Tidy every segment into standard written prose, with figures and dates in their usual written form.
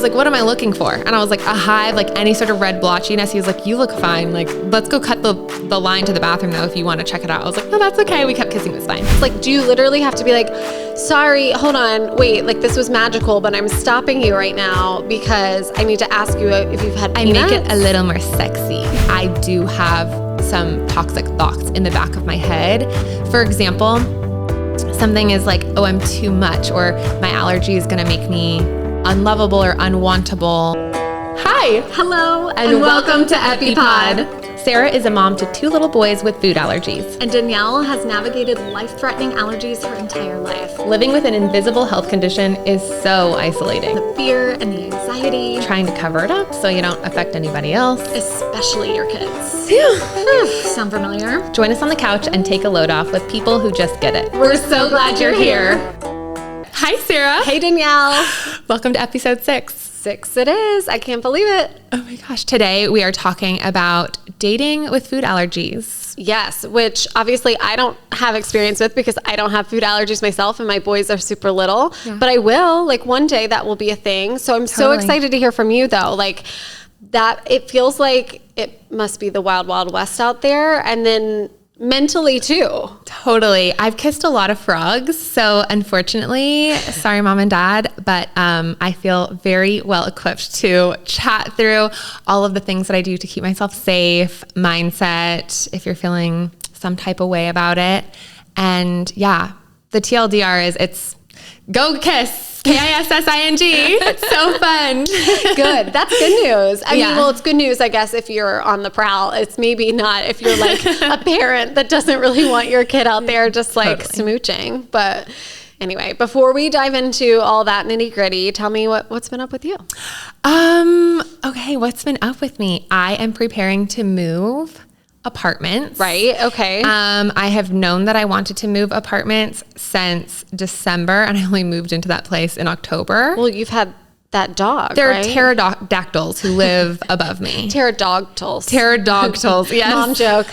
like, what am I looking for? And I was like, a hive, like any sort of red blotchiness. He was like, you look fine. Like, let's go cut the line to the bathroom though if you want to check it out. I was like, no, that's okay. We kept kissing. It was fine. It's like, do you literally have to be like, sorry, hold on, wait, like this was magical, but I'm stopping you right now because I need to ask you if you've had peanuts? I make it a little more sexy. I do have some toxic thoughts in the back of my head. For example, something is like, oh, I'm too much, or my allergy is going to make me unlovable or unwantable. Hi. Hello. And welcome to EpiPod. Sarah is a mom to 2 little boys with food allergies. And Danielle has navigated life-threatening allergies her entire life. Living with an invisible health condition is so isolating. The fear and the anxiety. Trying to cover it up so you don't affect anybody else. Especially your kids. Phew. Sound familiar? Join us on the couch and take a load off with people who just get it. We're so glad you're here. Hi, Sarah. Hey, Danielle. Welcome to episode 6. 6 it is. I can't believe it. Oh my gosh. Today we are talking about dating with food allergies. Yes, which obviously I don't have experience with because I don't have food allergies myself and my boys are super little, but I will, like one day that will be a thing. So I'm so excited to hear from you though. Like that, it feels like it must be the wild, wild west out there. And then mentally too. Totally. I've kissed a lot of frogs. So unfortunately, sorry, mom and dad, but I feel very well equipped to chat through all of the things that I do to keep myself safe, mindset, if you're feeling some type of way about it. And yeah, the TLDR is it's go kiss. KISSING. It's so fun. Good. That's good news. I mean, well, it's good news, I guess, if you're on the prowl. It's maybe not if you're like a parent that doesn't really want your kid out there just like smooching. But anyway, before we dive into all that nitty gritty, tell me what's been up with you. Okay. What's been up with me? I am preparing to move apartments. Right. Okay. I have known that I wanted to move apartments since December, and I only moved into that place in October. Well, you've had that dog, There right? are pterodactyls who live above me. Pterodactyls. Pterodactyls, yes. Mom joke.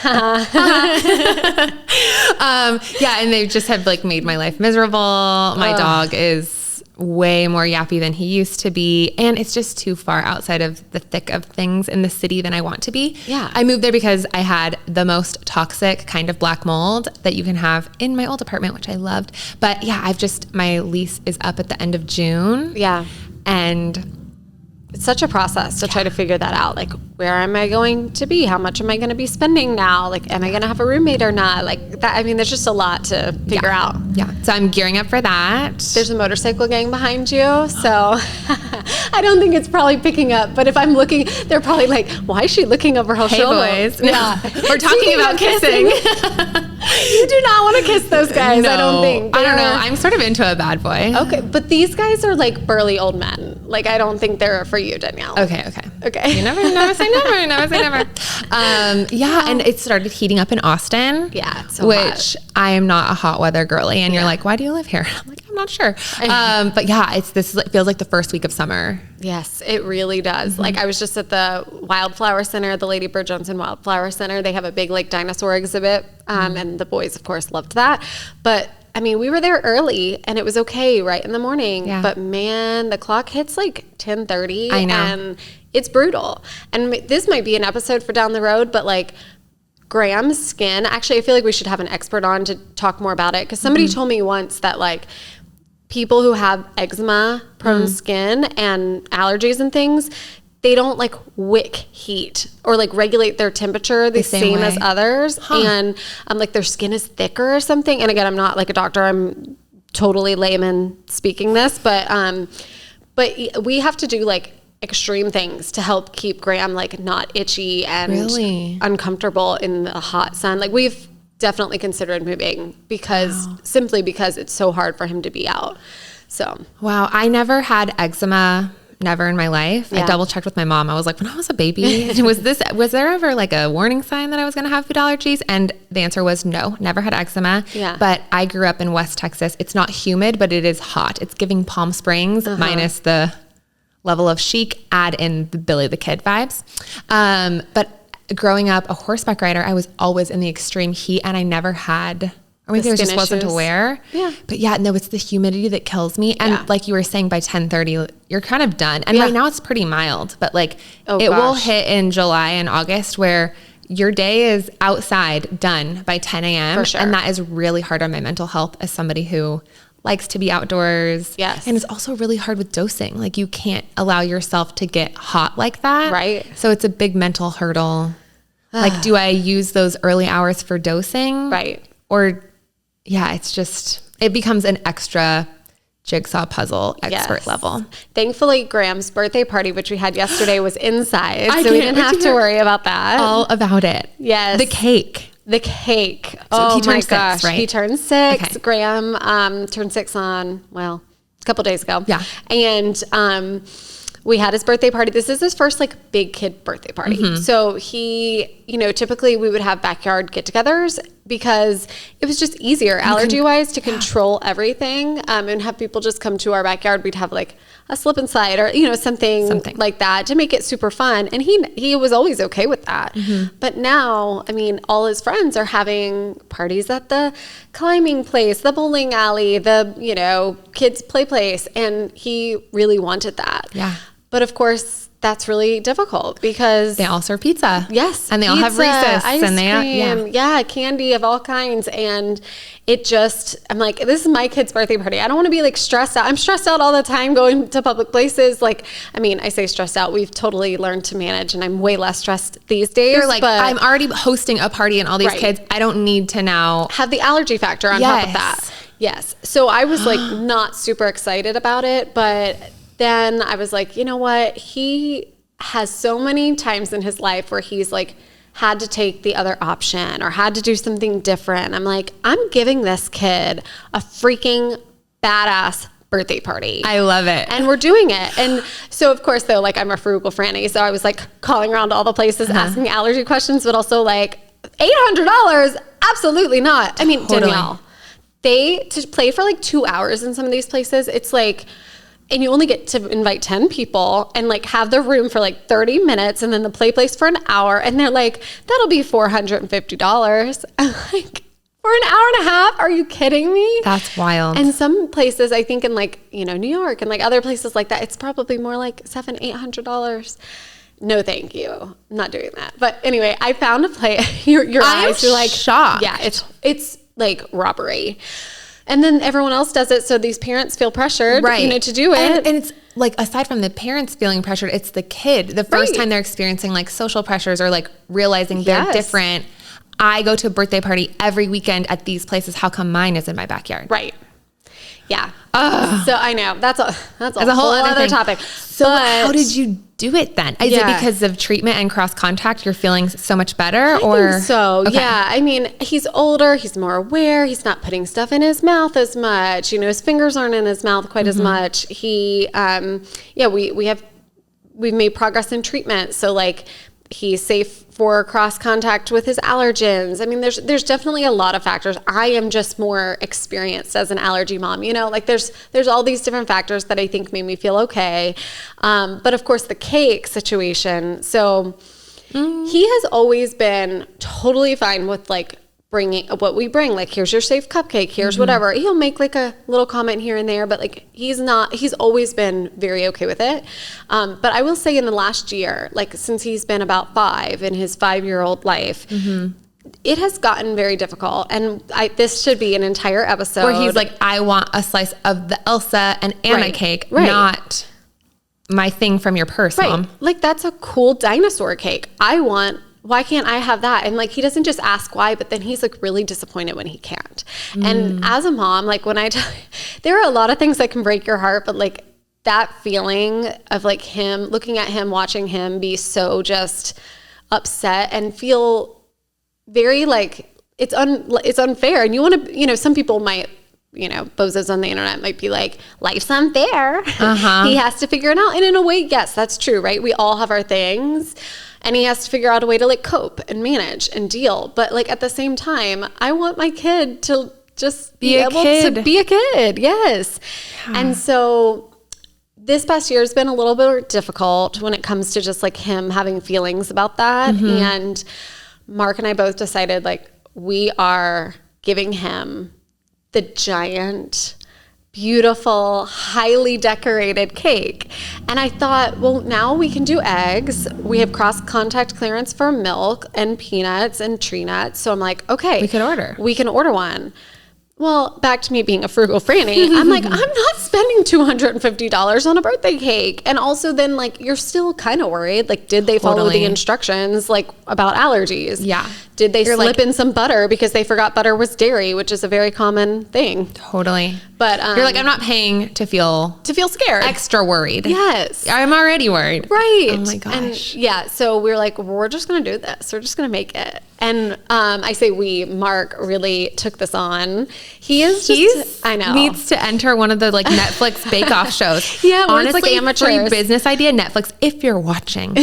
Yeah, and they just have like made my life miserable. My dog is way more yappy than he used to be, and it's just too far outside of the thick of things in the city than I want to be. Yeah. I moved there because I had the most toxic kind of black mold that you can have in my old apartment, which I loved. But yeah, my lease is up at the end of June. Yeah. And it's such a process to try to figure that out. Like, where am I going to be? How much am I going to be spending now? Like, am I going to have a roommate or not? Like that. I mean, there's just a lot to figure out. Yeah. So I'm gearing up for that. There's a motorcycle gang behind you. So I don't think it's probably picking up. But if I'm looking, they're probably like, why is she looking over her shoulder? Boys. Yeah. We're talking about kissing. You do not want to kiss those guys, No, I don't think. I don't know. I'm sort of into a bad boy. Okay. But these guys are like burly old men. Like, I don't think they're for you, Danielle. Okay. You never say never. Never say never. Yeah, and it started heating up in Austin. Yeah, it's so which hot. I am not a hot weather girly, and you're like, why do you live here? I'm like, I'm not sure. But yeah, it feels like the first week of summer. Yes, it really does. Like, I was just at the Wildflower Center, the Lady Bird Johnson Wildflower Center. They have a big like dinosaur exhibit, and the boys, of course, loved that. But I mean, we were there early and it was okay right in the morning. Yeah. But man, the clock hits like 10:30. I know. And it's brutal. And this might be an episode for down the road, but like Graham's skin, actually, I feel like we should have an expert on to talk more about it. Because somebody told me once that like people who have eczema prone skin and allergies and things, they don't like wick heat or like regulate their temperature the same as others. And like their skin is thicker or something. And again, I'm not like a doctor. I'm totally layman speaking this, but we have to do like extreme things to help keep Graham like not itchy and uncomfortable in the hot sun. Like we've definitely considered moving simply because it's so hard for him to be out. So. Wow. I never had eczema. Never in my life. Yeah. I double checked with my mom. I was like, when I was a baby, was there ever like a warning sign that I was going to have food allergies? And the answer was no, never had eczema. Yeah. But I grew up in West Texas. It's not humid, but it is hot. It's giving Palm Springs minus the level of chic, add in the Billy the Kid vibes. But growing up a horseback rider, I was always in the extreme heat and I never had Or maybe it just wasn't aware. Yeah. But yeah, no, it's the humidity that kills me. And like you were saying, by 10:30, you're kind of done. And right now it's pretty mild, but like will hit in July and August where your day is outside done by 10 a.m. For sure. And that is really hard on my mental health as somebody who likes to be outdoors. Yes. And it's also really hard with dosing. Like you can't allow yourself to get hot like that. Right. So it's a big mental hurdle. Like, do I use those early hours for dosing? Right. Or it becomes an extra jigsaw puzzle expert level. Thankfully, Graham's birthday party, which we had yesterday, was inside. So we didn't have to worry about that. All about it. Yes. The cake. So he turned 6, right? He turned 6. Okay. Graham turned 6 a couple days ago. Yeah. And we had his birthday party. This is his first like big kid birthday party. Mm-hmm. So he, typically we would have backyard get-togethers because it was just easier allergy-wise to control everything and have people just come to our backyard. We'd have like a slip and slide or, something like that to make it super fun. And he was always okay with that. Mm-hmm. But now, all his friends are having parties at the climbing place, the bowling alley, the, kids play place. And he really wanted that. Yeah. But of course, that's really difficult because they all serve pizza. Yes. And they all have Reese's. Ice cream, candy of all kinds. And I'm like, this is my kid's birthday party. I don't want to be like stressed out. I'm stressed out all the time going to public places. Like, I say stressed out. We've totally learned to manage and I'm way less stressed these days. You're like, I'm already hosting a party and all these kids. I don't need to now have the allergy factor on top of that. Yes. So I was like not super excited about it, but then I was like, you know what? He has so many times in his life where he's like had to take the other option or had to do something different. I'm like, I'm giving this kid a freaking badass birthday party. I love it. And we're doing it. And so of course though, like I'm a frugal franny. So I was like calling around to all the places, asking allergy questions, but also like $800? Absolutely not. Danielle, to play for like 2 hours in some of these places, it's like, and you only get to invite 10 people and like have the room for like 30 minutes and then the play place for an hour. And they're like, that'll be $450. I'm like, for an hour and a half? Are you kidding me? That's wild. And some places, I think in like, New York and like other places like that, it's probably more like $700-800. No, thank you. I'm not doing that. But anyway, I found a place. Your eyes are like shocked. Yeah, it's like robbery. And then everyone else does it, so these parents feel pressured, to do it. And it's like, aside from the parents feeling pressured, it's the kid. The first time they're experiencing like social pressures or like realizing they're different. I go to a birthday party every weekend at these places. How come mine is in my backyard? Right. Yeah. So I know that's a whole other topic. So how did you do it then? Is it because of treatment and cross contact? You're feeling so much better, or? I think so. Okay. Yeah. He's older. He's more aware. He's not putting stuff in his mouth as much. His fingers aren't in his mouth quite as much. He, we've made progress in treatment. So like, he's safe for cross contact with his allergens. There's definitely a lot of factors. I am just more experienced as an allergy mom, like there's all these different factors that I think made me feel okay. But of course the cake situation. So he has always been totally fine with like bringing what we bring, like here's your safe cupcake, here's whatever. He'll make like a little comment here and there, but like he's always been very okay with it. But I will say in the last year, like since he's been about 5 in his 5-year-old life, it has gotten very difficult. And this should be an entire episode where he's like, I want a slice of the Elsa and Anna cake, not my thing from your purse, Mom. Like that's a cool dinosaur cake. Why can't I have that? And like, he doesn't just ask why, but then he's like really disappointed when he can't. And as a mom, like when there are a lot of things that can break your heart, but like that feeling of like him, looking at him, watching him be so just upset and feel very like it's unfair. And you want to, some people might, bozos on the internet might be like, life's unfair. He has to figure it out. And in a way, yes, that's true, right? We all have our things. And he has to figure out a way to like cope and manage and deal. But like at the same time, I want my kid to just be able to be a kid. Yes. Yeah. And so this past year has been a little bit difficult when it comes to just like him having feelings about that. And Mark and I both decided like we are giving him the giant, beautiful, highly decorated cake. And I thought, well, now we can do eggs. We have cross-contact clearance for milk and peanuts and tree nuts. So I'm like, okay. We can order one. Well, back to me being a frugal Franny. I'm like, I'm not spending $250 on a birthday cake. And also then, like, you're still kind of worried. Like, did they follow the instructions, like, about allergies? Yeah. Did they slip in some butter because they forgot butter was dairy, which is a very common thing. Totally. But you're like, I'm not paying to feel scared. Extra worried. Yes. I'm already worried. Right. Oh my gosh. And so we were like, we're just going to do this. We're just going to make it. And I say Mark really took this on. I know. Needs to enter one of the like Netflix bake-off shows. Yeah, where honestly, it's like amateurs. Free business idea, Netflix, if you're watching.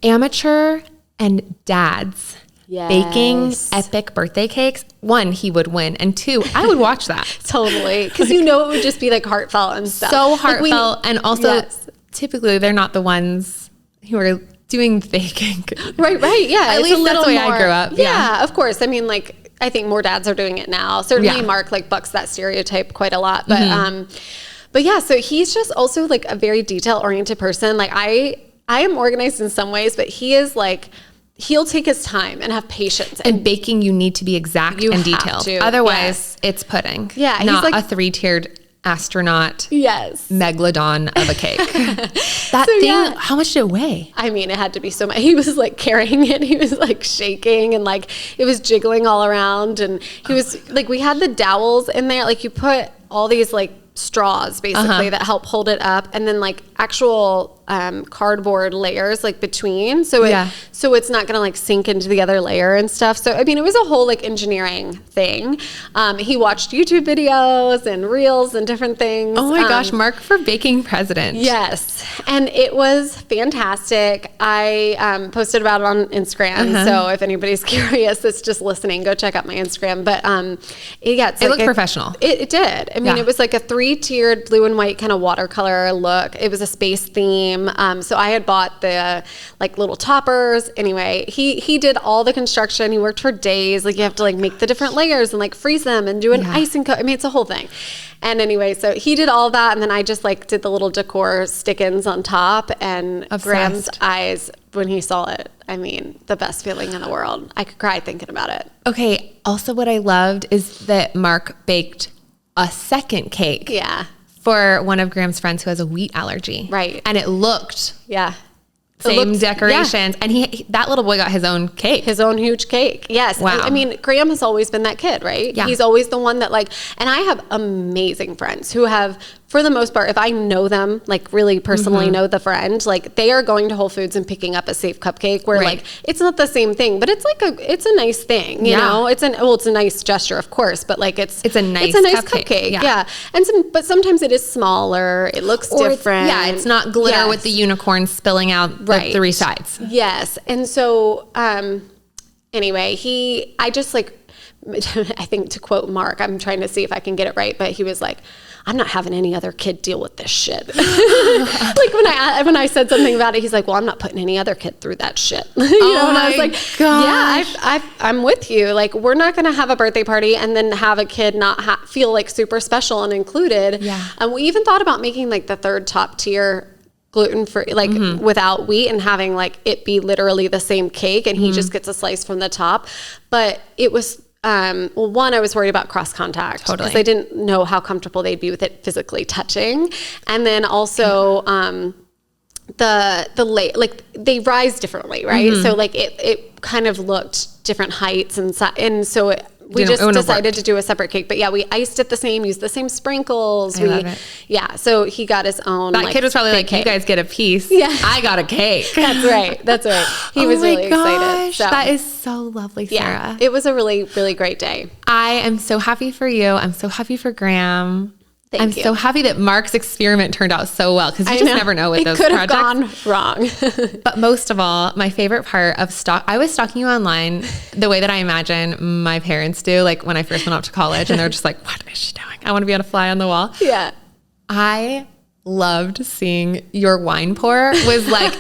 Amateur and dads baking epic birthday cakes. 1, he would win. And 2, I would watch that. Totally. Because it would just be like heartfelt and stuff. So heartfelt. And also, typically, they're not the ones who are doing the baking. Right. Yeah. At least that's the way I grew up. Yeah, of course. I mean, like, I think more dads are doing it now. Certainly Mark like bucks that stereotype quite a lot. But yeah, so he's just also like a very detail-oriented person. Like I am organized in some ways, but he is like, he'll take his time and have patience. And baking, you need to be exact and detailed. Otherwise, it's pudding. Yeah. Not like a 3-tiered astronaut megalodon of a cake. That thing, how much did it weigh? I mean, it had to be so much. He was like carrying it. He was like shaking and like it was jiggling all around. And he was like, we had the dowels in there. Like you put all these like straws basically that help hold it up, and then like actual cardboard layers like between, so it's not gonna like sink into the other layer and stuff. So I mean, it was a whole like engineering thing. He watched YouTube videos and reels and different things. Oh my gosh, Mark for baking president. Yes, and it was fantastic. I posted about it on Instagram, so if anybody's curious that's just listening, go check out my Instagram. But it looked professional. It did. I mean, it was like a 3-tiered blue and white kind of watercolor look. It was a space theme. So I had bought the like little toppers. Anyway, he did all the construction. He worked for days. Like you have to like make the different layers and like freeze them and do an icing coat. I mean, it's a whole thing. And anyway, so he did all that. And then I just like did the little decor stick-ins on top, and Graham's eyes when he saw it. I mean, the best feeling in the world. I could cry thinking about it. Okay. Also what I loved is that Mark baked a second cake. Yeah. For one of Graham's friends who has a wheat allergy. Right. And it looked same decorations. And that little boy got his own cake. His own huge cake. Yes. Wow. I mean, Graham has always been that kid, right? Yeah. He's always the one that like, and I have amazing friends who have, for the most part, if I know them, like really personally know the friend, like they are going to Whole Foods and picking up a safe cupcake where like, it's not the same thing, but it's like it's a nice thing, you know? It's a nice gesture, of course, but like it's a nice cupcake. Yeah. And but sometimes it is smaller. It looks different. It's not glitter with the unicorn spilling out the 3 sides. Yes. And so, anyway, I just like, I think to quote Mark, I'm trying to see if I can get it right, but he was like, I'm not having any other kid deal with this shit. Like when I said something about it, he's like, well, I'm not putting any other kid through that shit. And I was like, gosh. Yeah, I'm with you. Like, we're not going to have a birthday party and then have a kid not feel like super special and included. Yeah. And we even thought about making like the 3rd top tier gluten-free, like without wheat, and having like it be literally the same cake and he just gets a slice from the top. But it was, well, one, I was worried about cross contact because I didn't know how comfortable they'd be with it physically touching. And then also, like they rise differently, right? So like it kind of looked different heights and so we just decided to do a separate cake. But yeah, we iced it the same, used the same sprinkles. I love it. Yeah, so he got his own. That kid was probably like, you guys get a piece. Yeah. I got a cake. That's right. He was really excited. So. That is so lovely, Sarah. Yeah, it was a really, really great day. I am so happy for you. I'm so happy for Graham. I'm so happy that Mark's experiment turned out so well, because you just never know with those projects. It could have gone wrong. But most of all, my favorite part of I was stalking you online the way that I imagine my parents do, like when I first went off to college, and they're just like, what is she doing? I want to be on a fly on the wall. Yeah. I loved seeing your wine pour. Was like,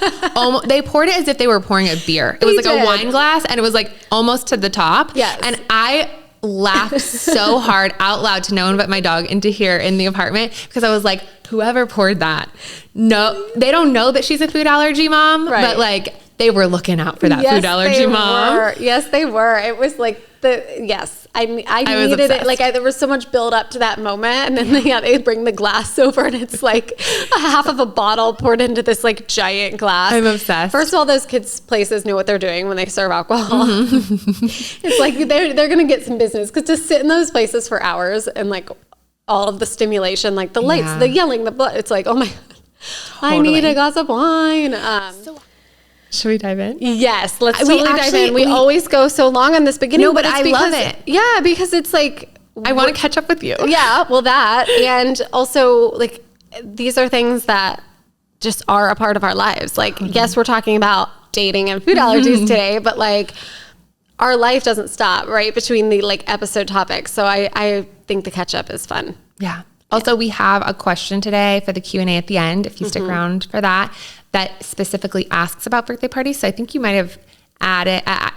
they poured it as if they were pouring a beer. It was like a wine glass, and it was like almost to the top. Yes. And I laughed so hard out loud to no one but my dog and to hear in the apartment, because I was like, whoever poured that, no, they don't know that she's a food allergy mom, but like they were looking out for that food allergy mom. Yes, they were. It was like I needed it. Like there was so much build up to that moment, and then they bring the glass over, and it's like a half of a bottle poured into this like giant glass. I'm obsessed. First of all, those kids' places know what they're doing when they serve alcohol. It's like they're gonna get some business, because to sit in those places for hours and like all of the stimulation, like the lights, the yelling, the blood, it's like, oh my God, I need a glass of wine. Should we dive in? Yes, let's totally dive in. We always go so long on this beginning. No, but I love it. Yeah, because it's like, I want to catch up with you. Yeah, well that, and also like these are things that just are a part of our lives. Like, yes, we're talking about dating and food allergies today, but like our life doesn't stop right between the like episode topics. So I think the catch up is fun. Yeah. Also, we have a question today for the Q&A at the end, if you stick around for that specifically asks about birthday parties. So I think you might have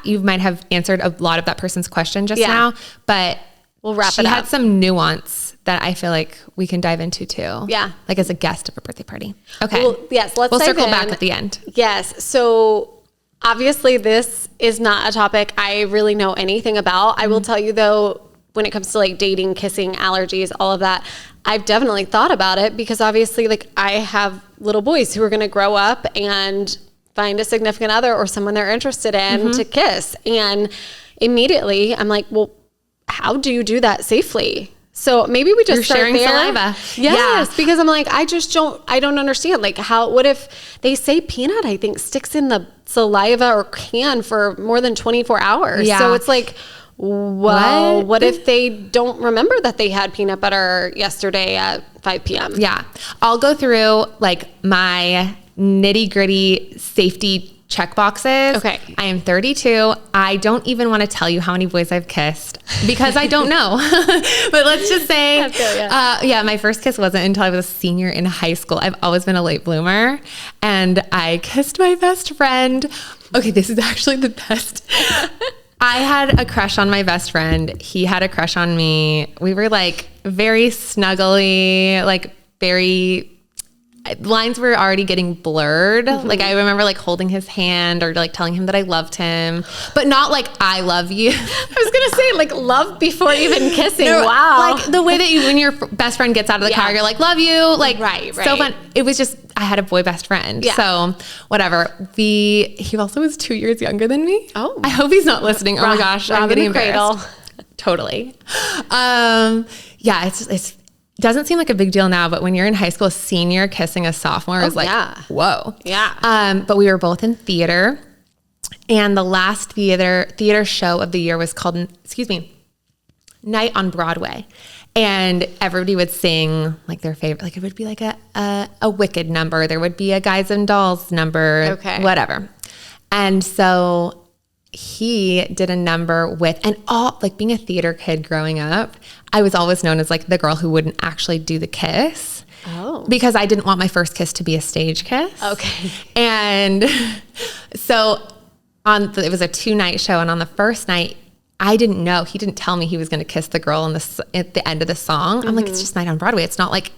you might have answered a lot of that person's question just now, but we'll wrap it up. She had some nuance that I feel like we can dive into too. Yeah. Like as a guest of a birthday party. Okay. Well, yes, we'll circle back at the end. Yes. So obviously this is not a topic I really know anything about. I will tell you though, when it comes to like dating, kissing, allergies, all of that, I've definitely thought about it, because obviously like I have little boys who are going to grow up and find a significant other or someone they're interested in to kiss. And immediately I'm like, well, how do you do that safely? So maybe we just start sharing there. Saliva. Yes, because I'm like, I don't understand. Like what if they say peanut, I think, sticks in the saliva or can for more than 24 hours. Yeah. So it's like, well, what if they don't remember that they had peanut butter yesterday at 5 p.m.? Yeah. I'll go through like my nitty gritty safety check boxes. Okay. I am 32. I don't even want to tell you how many boys I've kissed because I don't know. But let's just say, my first kiss wasn't until I was a senior in high school. I've always been a late bloomer, and I kissed my best friend. Okay, this is actually the best. I had a crush on my best friend. He had a crush on me. We were like very snuggly, like very, lines were already getting blurred. Like I remember like holding his hand or like telling him that I loved him, but not like I love you. I was going to say like love before even kissing. No, wow. Like the way that when your best friend gets out of the car, you're like, love you. Like, right. So fun. It was just, I had a boy best friend. Yeah. So whatever. He also was 2 years younger than me. Oh. I hope he's not listening. Oh my gosh. I'm getting embarrassed. Cradle. Totally. Yeah, it's doesn't seem like a big deal now, but when you're in high school, a senior kissing a sophomore is like, whoa. Yeah. But we were both in theater, and the last theater show of the year was called, Night on Broadway. And everybody would sing like their favorite, like it would be like a Wicked number. There would be a Guys and Dolls number, whatever. And so he did a number with, and all like being a theater kid growing up, I was always known as like the girl who wouldn't actually do the kiss. Oh. Because I didn't want my first kiss to be a stage kiss. Okay. And so it was a 2-night show, and on the first night, I didn't know. He didn't tell me he was going to kiss the girl at the end of the song. I'm like, it's just Night on Broadway. It's not like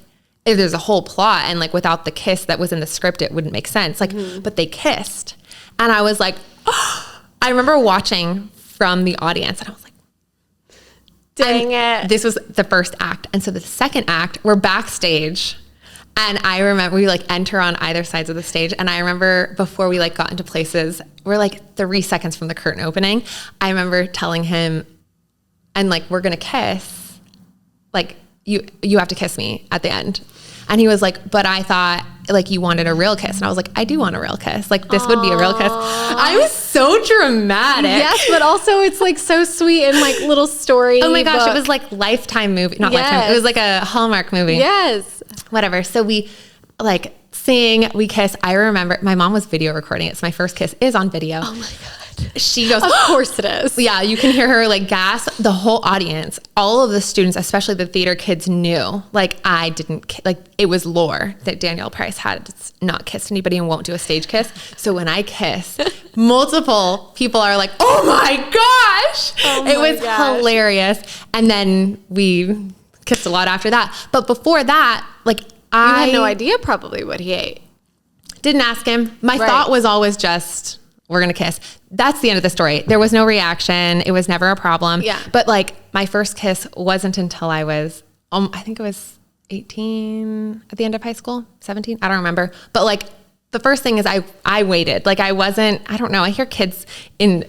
there's a whole plot, and like without the kiss that was in the script, it wouldn't make sense. Like, but they kissed, and I was like, oh. I remember watching from the audience, and I was like, dang it. This was the first act. And so the second act, we're backstage. And I remember we like enter on either sides of the stage. And I remember before we like got into places, we're like 3 seconds from the curtain opening. I remember telling him, and like, we're going to kiss. Like, you have to kiss me at the end. And he was like, but I thought like you wanted a real kiss. And I was like, I do want a real kiss. Like this would be a real kiss. I was so dramatic. Yes, but also it's like so sweet and like little story. Oh my gosh, it was like Lifetime movie. Not Lifetime. It was like a Hallmark movie. Yes. Whatever. So we like sing, we kiss. I remember my mom was video recording it. So my first kiss is on video. Oh my God. She goes, of course it is. Yeah, you can hear her like gasp. The whole audience, all of the students, especially the theater kids, knew like I didn't like it was lore that Danielle Price had not kissed anybody and won't do a stage kiss. So when I kiss, multiple people are like, oh my gosh. It was hilarious. And then we kissed a lot after that. But before that, like I had no idea probably what he ate. Didn't ask him. My thought was always just, we're going to kiss. That's the end of the story. There was no reaction. It was never a problem. Yeah. But like my first kiss wasn't until I was, I think it was 18 at the end of high school, 17. I don't remember. But like the first thing is I waited. Like I don't know. I hear kids in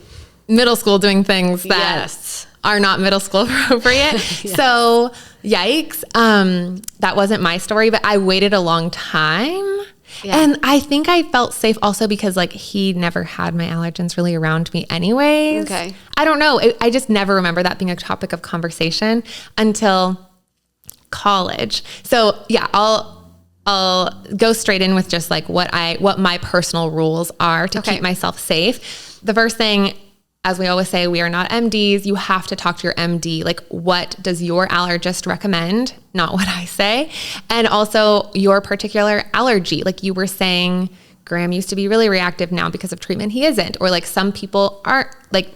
middle school doing things that are not middle school appropriate. Yes. So yikes. That wasn't my story, but I waited a long time. Yeah. And I think I felt safe also because like he never had my allergens really around me anyways. Okay. I don't know. I just never remember that being a topic of conversation until college. So yeah, I'll go straight in with just like what my personal rules are to keep myself safe. The first thing, as we always say, we are not MDs. You have to talk to your MD. Like, what does your allergist recommend? Not what I say. And also your particular allergy. Like you were saying, Graham used to be really reactive now because of treatment. He isn't. Or like some people aren't. Like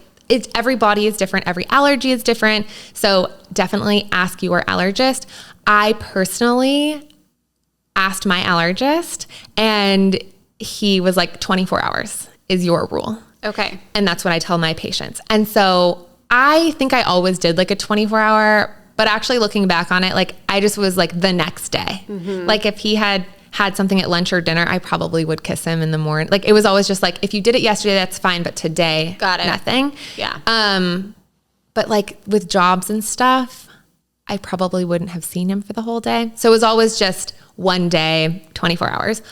every body is different. Every allergy is different. So definitely ask your allergist. I personally asked my allergist and he was like 24 hours is your rule. Okay. And that's what I tell my patients. And so I think I always did like a 24-hour, but actually looking back on it, like I just was like the next day. Mm-hmm. Like if he had something at lunch or dinner, I probably would kiss him in the morning. Like it was always just like, if you did it yesterday, that's fine. But today, nothing. Yeah. But like with jobs and stuff, I probably wouldn't have seen him for the whole day. So it was always just one day, 24 hours,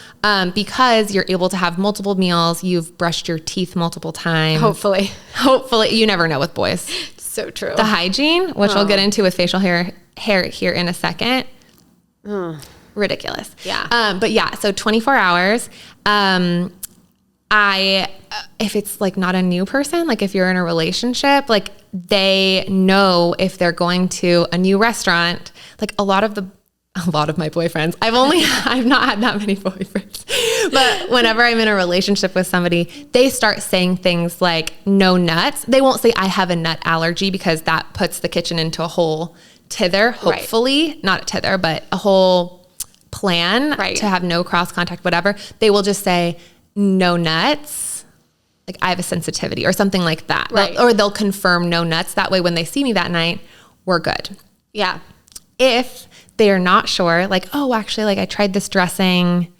because you're able to have multiple meals. You've brushed your teeth multiple times. Hopefully. You never know with boys. So true. The hygiene, which we'll get into with facial hair here in a second. Ridiculous. Yeah. But yeah, so 24 hours. If it's like not a new person, like if you're in a relationship, like they know if they're going to a new restaurant, like a lot of my boyfriends, I've not had that many boyfriends, but whenever I'm in a relationship with somebody, they start saying things like no nuts. They won't say I have a nut allergy because that puts the kitchen into a whole tither, hopefully not a tither, but a whole plan to have no cross contact, whatever. They will just say no nuts. Like I have a sensitivity or something like that. Right. Or they'll confirm no nuts. That way, when they see me that night, we're good. Yeah. If they are not sure, like, oh, actually, like I tried this dressing,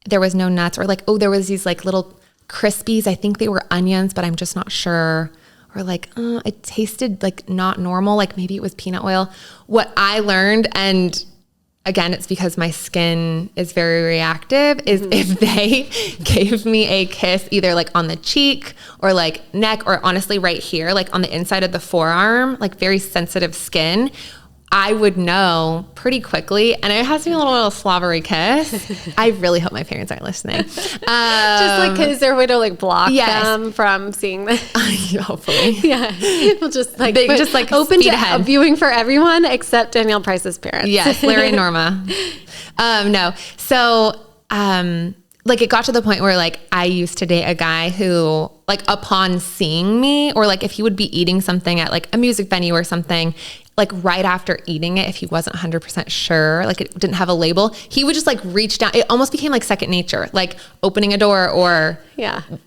there was no nuts, or like, oh, there was these like little Crispies. I think they were onions, but I'm just not sure. Or like, it tasted like not normal. Like maybe it was peanut oil. What I learned, and again, it's because my skin is very reactive, is if they gave me a kiss either like on the cheek or like neck or honestly right here, like on the inside of the forearm, like very sensitive skin, I would know pretty quickly. And it has to be a little slobbery kiss. I really hope my parents aren't listening. Just like, is there a way to like block them from seeing this? Hopefully. Yeah. We'll just like, open to a viewing for everyone except Danielle Price's parents. Yes. Larry and Norma. No. So, like it got to the point where like I used to date a guy who like upon seeing me, or like if he would be eating something at like a music venue or something, like right after eating it, if he wasn't 100% sure, like it didn't have a label, he would just like reach down. It almost became like second nature, like opening a door or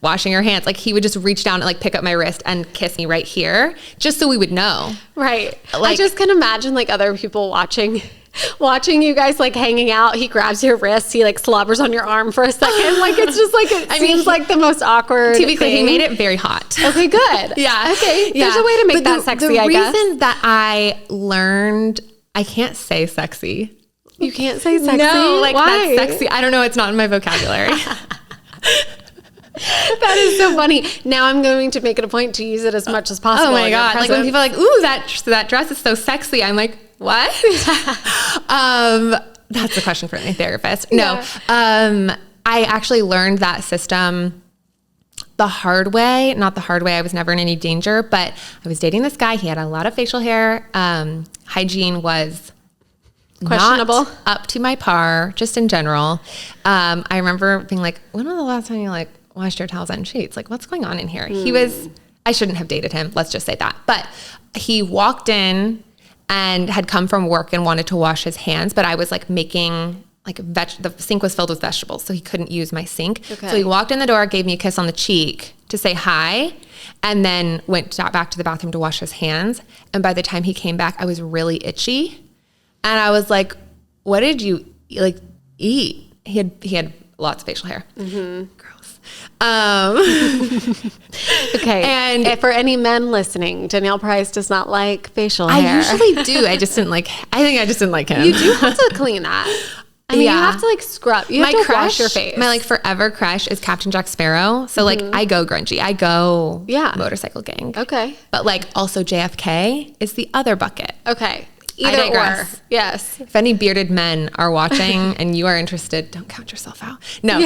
washing your hands. Like he would just reach down and like pick up my wrist and kiss me right here, just so we would know. Right. Like, I just can imagine like other people watching you guys like hanging out. He grabs your wrist, he like slobbers on your arm for a second. Like it's just like, it seems like the most awkward To be clear, thing. he made it very hot. Okay, good. Yeah. Okay. There's a way to make that sexy, I guess. The reason that I learned, I can't say sexy. You can't say sexy? No, like why? that's sexy. I don't know. It's not in my vocabulary. That is so funny. Now I'm going to make it a point to use it as much as possible. Oh my God. Like when people are like, ooh, that dress is so sexy. I'm like, what? That's a question for my therapist. No. I actually learned that system the hard way. Not the hard way. I was never in any danger, but I was dating this guy. He had a lot of facial hair. Hygiene was questionable, not up to my par, just in general. I remember being like, when was the last time you like wash your towels and sheets. Like, what's going on in here? I shouldn't have dated him. Let's just say that. But he walked in and had come from work and wanted to wash his hands. But I was like making like the sink was filled with vegetables, so he couldn't use my sink. Okay. So he walked in the door, gave me a kiss on the cheek to say hi, and then went back to the bathroom to wash his hands. And by the time he came back, I was really itchy. And I was like, what did you like eat? He had lots of facial hair. Mm-hmm. Gross. Okay. And for any men listening, Danielle Price does not like facial hair. I usually do. I just didn't like him. You do have to clean that. I mean, you have to like scrub. You have to wash your face. My like forever crush is Captain Jack Sparrow. So like I go grungy. I go motorcycle gang. Okay. But like also JFK is the other bucket. Okay. Either or. Yes. If any bearded men are watching and you are interested, don't count yourself out. No.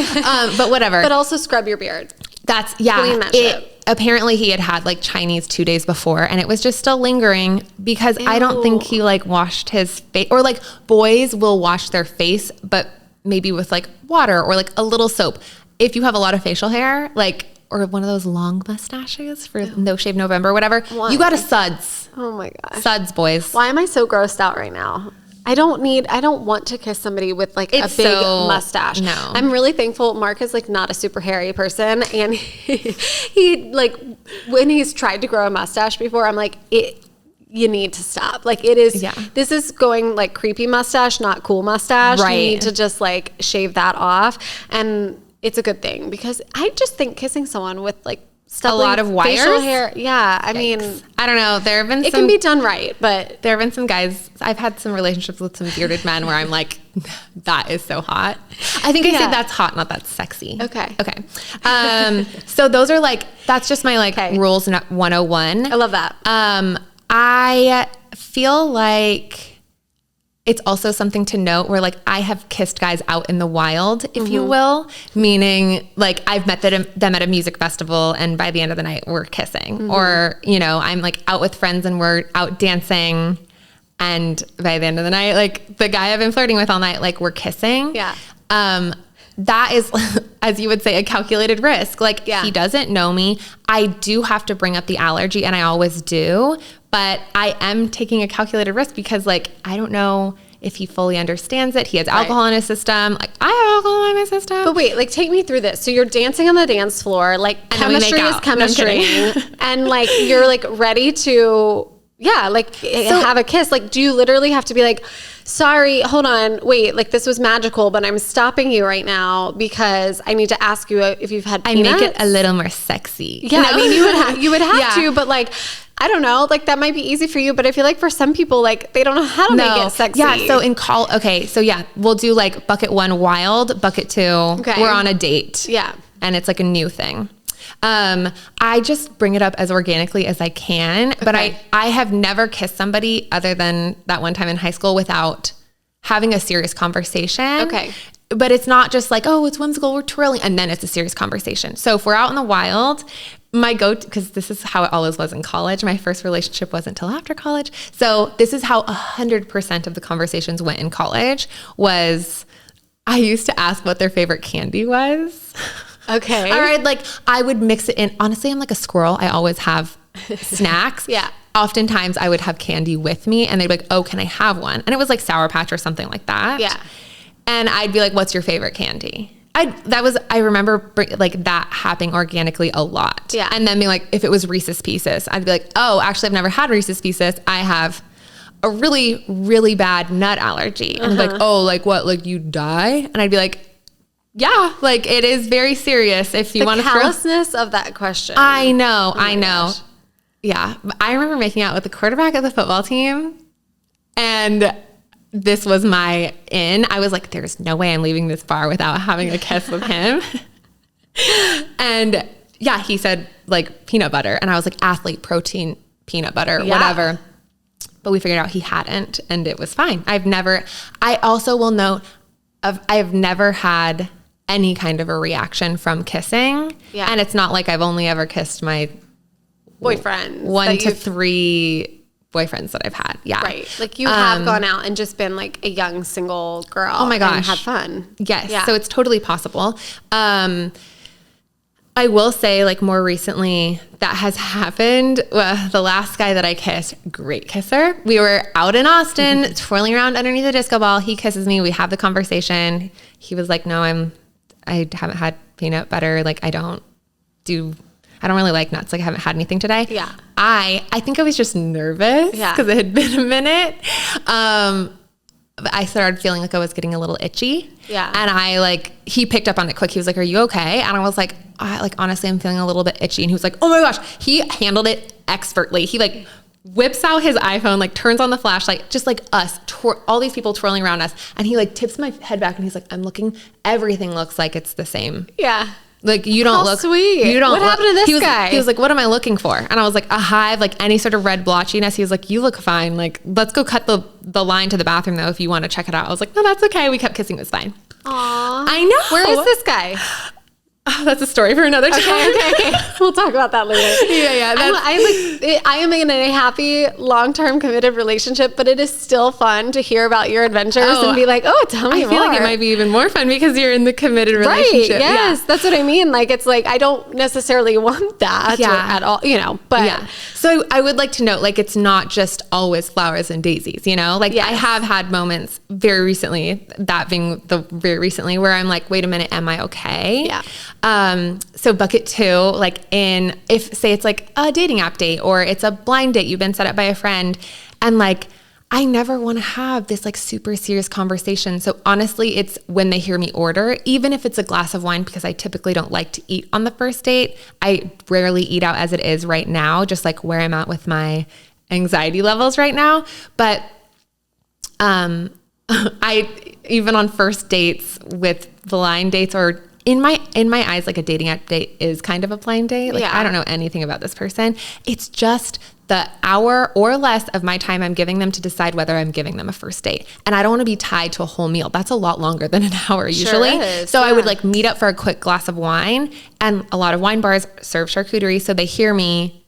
But whatever. But also scrub your beard. That's, clean that shit. Apparently he had like Chinese 2 days before and it was just still lingering because I don't think he like washed his face, or like boys will wash their face, but maybe with like water or like a little soap. If you have a lot of facial hair, like, or one of those long mustaches for No Shave November or whatever, you got to suds. Oh my gosh. Suds, boys. Why am I so grossed out right now? I don't want to kiss somebody with like a big mustache. No. I'm really thankful Mark is like not a super hairy person. And he like, when he's tried to grow a mustache before, I'm like, you need to stop. Like it is, this is going like creepy mustache, not cool mustache. Right. You need to just like shave that off. And it's a good thing because I just think kissing someone with like a lot of wires, facial hair. Yeah. I mean, I don't know. There have been it can be done right, but there have been some guys, I've had some relationships with some bearded men where I'm like, that is so hot. I think I said that's hot, not that's sexy. Okay. So those are like, that's just my like rules 101. I love that. I feel like it's also something to note where like I have kissed guys out in the wild, if you will, meaning like I've met them at a music festival and by the end of the night we're kissing, or, you know, I'm like out with friends and we're out dancing and by the end of the night, like the guy I've been flirting with all night, like we're kissing. Yeah. That is, as you would say, a calculated risk. Like he doesn't know me. I do have to bring up the allergy and I always do, but I am taking a calculated risk because like, I don't know if he fully understands it. He has alcohol in his system. Like I have alcohol in my system. But wait, like take me through this. So you're dancing on the dance floor, like and chemistry is chemistry. And like, you're like ready to, have a kiss. Like, do you literally have to be like, sorry, hold on, wait, like this was magical, but I'm stopping you right now because I need to ask you if you've had peanuts? I make it a little more sexy. Yeah, you know? I mean, you would have to, but like, I don't know, like that might be easy for you, but I feel like for some people, like they don't know how to make it sexy. Yeah, so we'll do like bucket 1 wild, bucket 2, we're on a date. Yeah. And it's like a new thing. I just bring it up as organically as I can, but I have never kissed somebody other than that one time in high school without having a serious conversation. Okay. But it's not just like, oh, it's whimsical, we're twirling, and then it's a serious conversation. So if we're out in the wild, my go-to, because this is how it always was in college. My first relationship wasn't until after college. So this is how 100% of the conversations went in college was I used to ask what their favorite candy was. Okay. All right. Like I would mix it in. Honestly, I'm like a squirrel. I always have snacks. Yeah. Oftentimes I would have candy with me and they'd be like, oh, can I have one? And it was like Sour Patch or something like that. Yeah. And I'd be like, what's your favorite candy? I remember like that happening organically a lot. Yeah. And then being like, if it was Reese's Pieces, I'd be like, oh, actually I've never had Reese's Pieces. I have a really, really bad nut allergy. And like, oh, like what? Like you die? And I'd be like, yeah, like it is very serious if you want to. The callousness of that question. I know. Gosh. Yeah. I remember making out with the quarterback of the football team and this was my in. I was like, there's no way I'm leaving this bar without having a kiss with him. And yeah, he said like peanut butter. And I was like, athlete protein, peanut butter, whatever. But we figured out he hadn't and it was fine. I also will note I've never had any kind of a reaction from kissing. Yeah. And it's not like I've only ever kissed my boyfriends. 1 to 3 boyfriends that I've had. Yeah. Right. Like you have gone out and just been like a young single girl. Oh my gosh. And had fun. Yes. Yeah. So it's totally possible. I will say, like, more recently that has happened. The last guy that I kissed, great kisser. We were out in Austin twirling around underneath a disco ball. He kisses me. We have the conversation. He was like, no, I haven't had peanut butter. Like, I don't really like nuts. Like, I haven't had anything today. Yeah. I think I was just nervous because it had been a minute. I started feeling like I was getting a little itchy. Yeah. And he picked up on it quick. He was like, are you okay? And I was like, honestly, I'm feeling a little bit itchy. And he was like, oh my gosh. He handled it expertly. He like whips out his iPhone, like turns on the flashlight, just like us, all these people twirling around us. And he like tips my head back and he's like, I'm looking, everything looks like it's the same. Yeah. Like, you don't look sweet. You don't. What happened to this guy? He was like, what am I looking for? And I was like, a hive, like any sort of red blotchiness. He was like, you look fine. Like, let's go cut the line to the bathroom though if you want to check it out. I was like, no, that's okay. We kept kissing. It was fine. Aww. I know. Where is this guy? Oh, that's a story for another time. Okay. We'll talk about that later. Yeah. I am in a happy, long-term committed relationship, but it is still fun to hear about your adventures and be like, oh, tell me more. I feel like it might be even more fun because you're in the committed relationship. Right, yes. Yeah. That's what I mean. Like, it's like, I don't necessarily want that at all, but. Yeah. So I would like to note, like, it's not just always flowers and daisies, Like, I have had moments very recently, that being very recently, where I'm like, wait a minute, am I okay? Yeah. So bucket 2, like if say it's like a dating app date or it's a blind date, you've been set up by a friend, and like, I never want to have this like super serious conversation. So honestly, it's when they hear me order, even if it's a glass of wine, because I typically don't like to eat on the first date. I rarely eat out as it is right now, just like where I'm at with my anxiety levels right now. But, I, even on first dates with blind dates or in my eyes, like a dating app date is kind of a blind date. Like, I don't know anything about this person. It's just the hour or less of my time I'm giving them to decide whether I'm giving them a first date. And I don't want to be tied to a whole meal. That's a lot longer than an hour usually. Sure is, so I would like meet up for a quick glass of wine, and a lot of wine bars serve charcuterie. So they hear me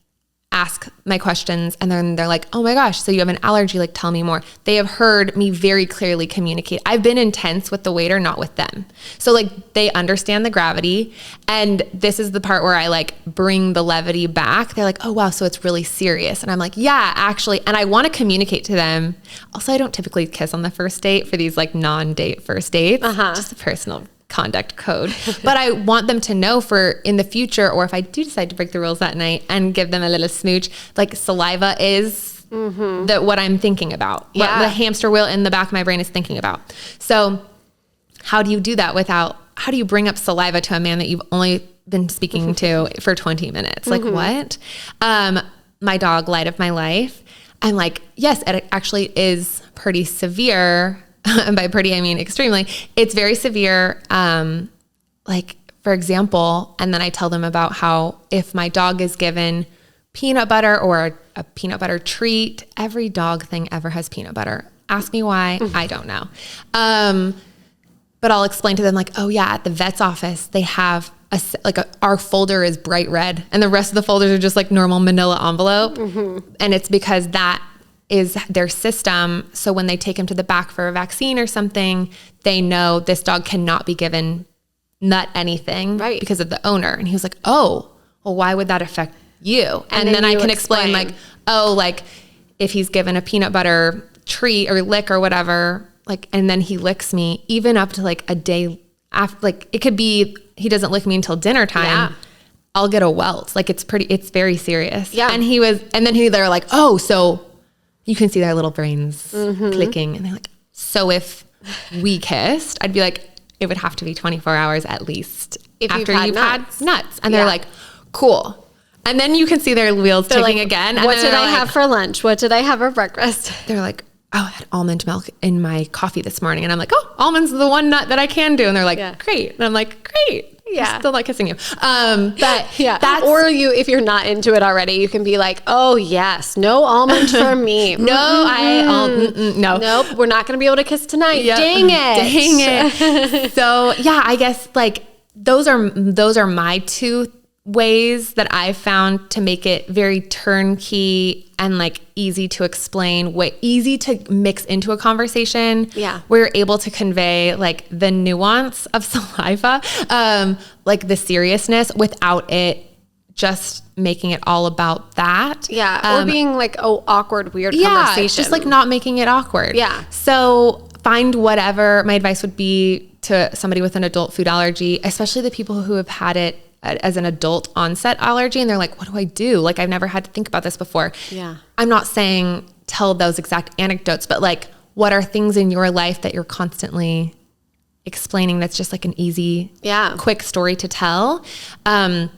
ask my questions, and then they're like, oh my gosh, so you have an allergy, like tell me more. They have heard me very clearly communicate. I've been intense with the waiter, not with them. So like, they understand the gravity, and this is the part where I like bring the levity back. They're like, oh wow, so it's really serious. And I'm like, yeah, actually. And I want to communicate to them. Also, I don't typically kiss on the first date for these like non-date first dates, just a personal conduct code. But I want them to know for in the future, or if I do decide to break the rules that night and give them a little smooch, like saliva is what I'm thinking about. What the hamster wheel in the back of my brain is thinking about. So how do you do that how do you bring up saliva to a man that you've only been speaking to for 20 minutes? Like what? My dog, light of my life. I'm like, yes, it actually is pretty severe. And by pretty, I mean extremely. It's very severe. Like, for example, and then I tell them about how if my dog is given peanut butter or a peanut butter treat, every dog thing ever has peanut butter. Ask me why, I don't know. But I'll explain to them like, oh yeah, at the vet's office, they have our folder is bright red and the rest of the folders are just like normal manila envelope. And it's because that is their system. So when they take him to the back for a vaccine or something, they know this dog cannot be given nut anything because of the owner. And he was like, oh, well, why would that affect you? And then I can explain like, oh, like if he's given a peanut butter treat or lick or whatever, like, and then he licks me even up to like a day after, like it could be, he doesn't lick me until dinner time. I'll get a welt. Like it's very serious. And they're like, oh, so you can see their little brains clicking. And they're like, so if we kissed, I'd be like, it would have to be 24 hours at least after you've had nuts. And they're like, cool. And then you can see their wheels ticking again. What did I have for lunch? What did I have for breakfast? They're like, oh, I had almond milk in my coffee this morning. And I'm like, oh, almonds are the one nut that I can do. And they're like, great. And I'm like, great. I'm still not kissing you. But or if you're not into it already, you can be like, oh yes, no almond for me. No. Nope. We're not going to be able to kiss tonight. Dang it. So yeah, I guess like those are my two ways that I've found to make it very turnkey and like easy to explain, easy to mix into a conversation. Yeah. Where you're able to convey like the nuance of saliva, like the seriousness without it just making it all about that. Yeah. Or being like, awkward, weird conversation. Just like not making it awkward. Yeah. So find whatever. My advice would be to somebody with an adult food allergy, especially the people who have had it as an adult onset allergy. And they're like, what do I do? Like, I've never had to think about this before. Yeah. I'm not saying tell those exact anecdotes, but like, what are things in your life that you're constantly explaining that's just like an easy, quick story to tell? And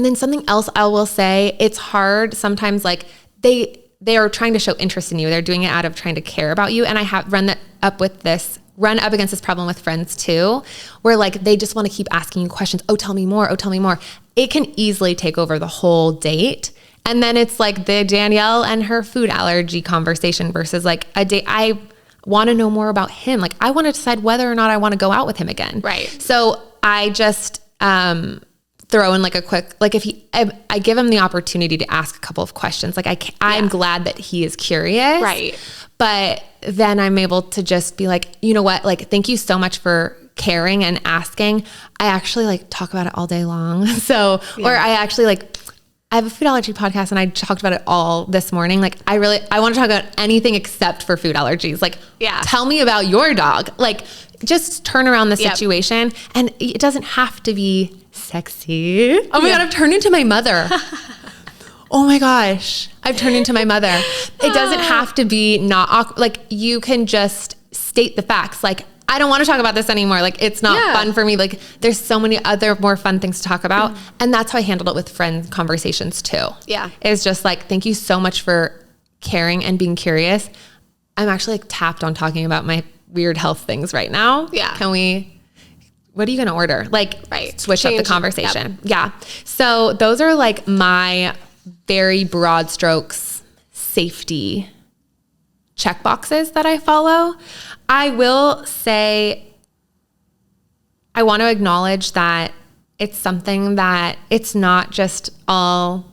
then something else I will say, it's hard sometimes, like they are trying to show interest in you. They're doing it out of trying to care about you. And I have run up against this problem with friends too, where like they just want to keep asking you questions. Oh, tell me more. Oh, tell me more. It can easily take over the whole date. And then it's like the Danielle and her food allergy conversation versus like a date. I want to know more about him. Like I want to decide whether or not I want to go out with him again. Right. So I just throw in like a quick, like if I give him the opportunity to ask a couple of questions. Like I'm glad that he is curious. Right. But then I'm able to just be like, you know what? Like, thank you so much for caring and asking. I actually like talk about it all day long. So, or I actually I have a food allergy podcast and I talked about it all this morning. Like I want to talk about anything except for food allergies. Like, tell me about your dog. Like just turn around the situation. And it doesn't have to be sexy. Oh my God, I've turned into my mother. Oh my gosh, I've turned into my mother. It doesn't have to be not awkward. Like you can just state the facts. Like, I don't want to talk about this anymore. Like, it's not fun for me. Like there's so many other more fun things to talk about. And that's how I handled it with friend conversations too. Yeah. It's just like, thank you so much for caring and being curious. I'm actually like tapped on talking about my weird health things right now. Yeah. What are you going to order? Like switch up the conversation. Yep. Yeah. So those are like my very broad strokes safety check boxes that I follow. I will say, I want to acknowledge that it's something that it's not just all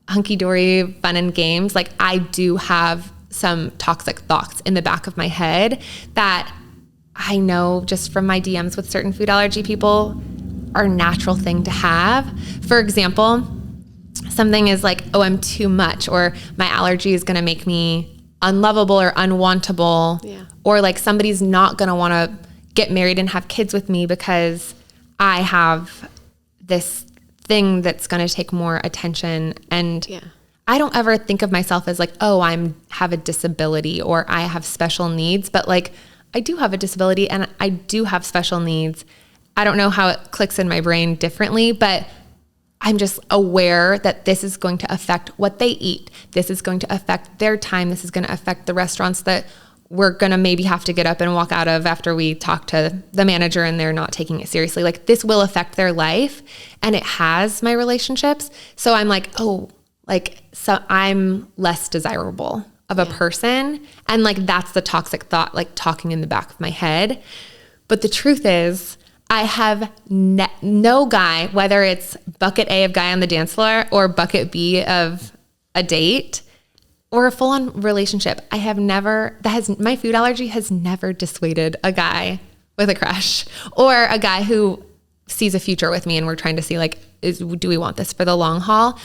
hunky-dory fun and games. Like I do have some toxic thoughts in the back of my head that I know just from my DMs with certain food allergy people are a natural thing to have. For example, something is like, oh, I'm too much, or my allergy is going to make me unlovable or unwantable. Yeah. Or like somebody's not going to want to get married and have kids with me because I have this thing that's going to take more attention. And I don't ever think of myself as like, oh, have a disability or I have special needs, but like I do have a disability and I do have special needs. I don't know how it clicks in my brain differently, but I'm just aware that this is going to affect what they eat. This is going to affect their time. This is going to affect the restaurants that we're going to maybe have to get up and walk out of after we talk to the manager and they're not taking it seriously. Like this will affect their life and it has my relationships. So I'm like, oh, like, so I'm less desirable of a person. And like, that's the toxic thought, like talking in the back of my head. But the truth is I have no guy, whether it's bucket A of guy on the dance floor or bucket B of a date or a full-on relationship. My food allergy has never dissuaded a guy with a crush or a guy who sees a future with me and we're trying to see like, do we want this for the long haul?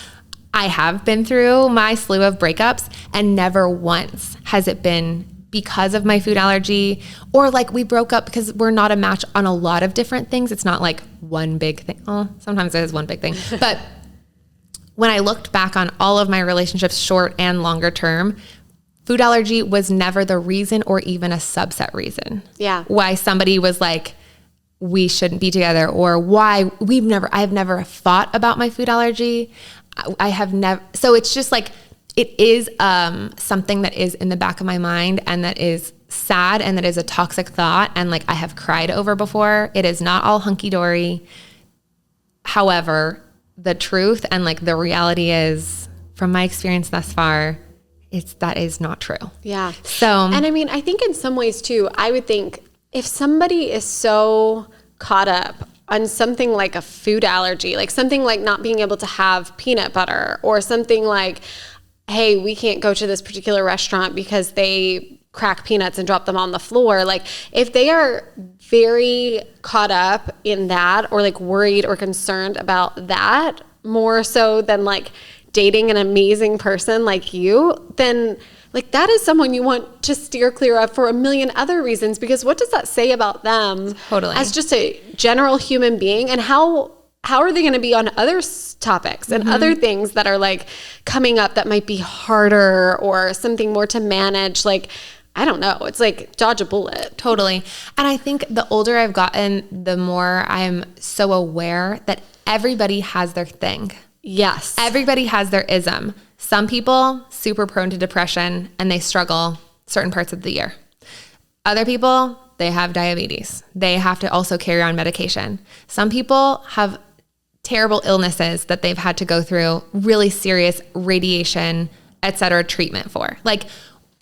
I have been through my slew of breakups and never once has it been because of my food allergy or like we broke up because we're not a match on a lot of different things. It's not like one big thing. Oh, sometimes it is one big thing. But when I looked back on all of my relationships, short and longer term, food allergy was never the reason or even a subset reason. Yeah. Why somebody was like, we shouldn't be together or why I have never thought about my food allergy. I have never, so it's just like, it is something that is in the back of my mind and that is sad and that is a toxic thought and like I have cried over before. It is not all hunky-dory. However, the truth and like the reality is, from my experience thus far, that is not true. Yeah. So, and I mean, I think in some ways too, I would think if somebody is so caught up on something like a food allergy, like something like not being able to have peanut butter, or something like, hey, we can't go to this particular restaurant because they crack peanuts and drop them on the floor. Like if they are very caught up in that, or like worried or concerned about that more so than like dating an amazing person like you, then like that is someone you want to steer clear of for a million other reasons, because what does that say about them as just a general human being? And how are they going to be on other topics and other things that are like coming up that might be harder or something more to manage? Like, I don't know. It's like dodge a bullet. Totally. And I think the older I've gotten, the more I'm so aware that everybody has their thing. Yes. Everybody has their ism. Some people super prone to depression and they struggle certain parts of the year. Other people, they have diabetes. They have to also carry on medication. Some people have terrible illnesses that they've had to go through really serious radiation, et cetera, treatment for. Like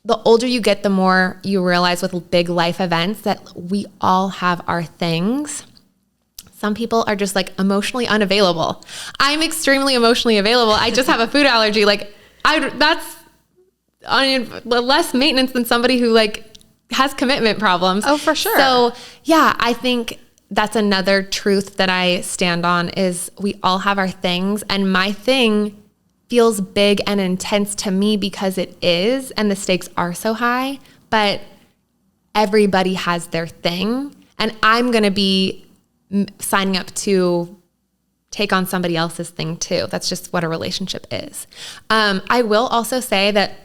the older you get, the more you realize with big life events that we all have our things. Some people are just like emotionally unavailable. I'm extremely emotionally available. I just have a food allergy. Like that's less maintenance than somebody who like has commitment problems. Oh, for sure. So yeah, I think that's another truth that I stand on is we all have our things, and my thing feels big and intense to me because it is, and the stakes are so high, but everybody has their thing, and I'm going to be signing up to take on somebody else's thing too. That's just what a relationship is. I will also say that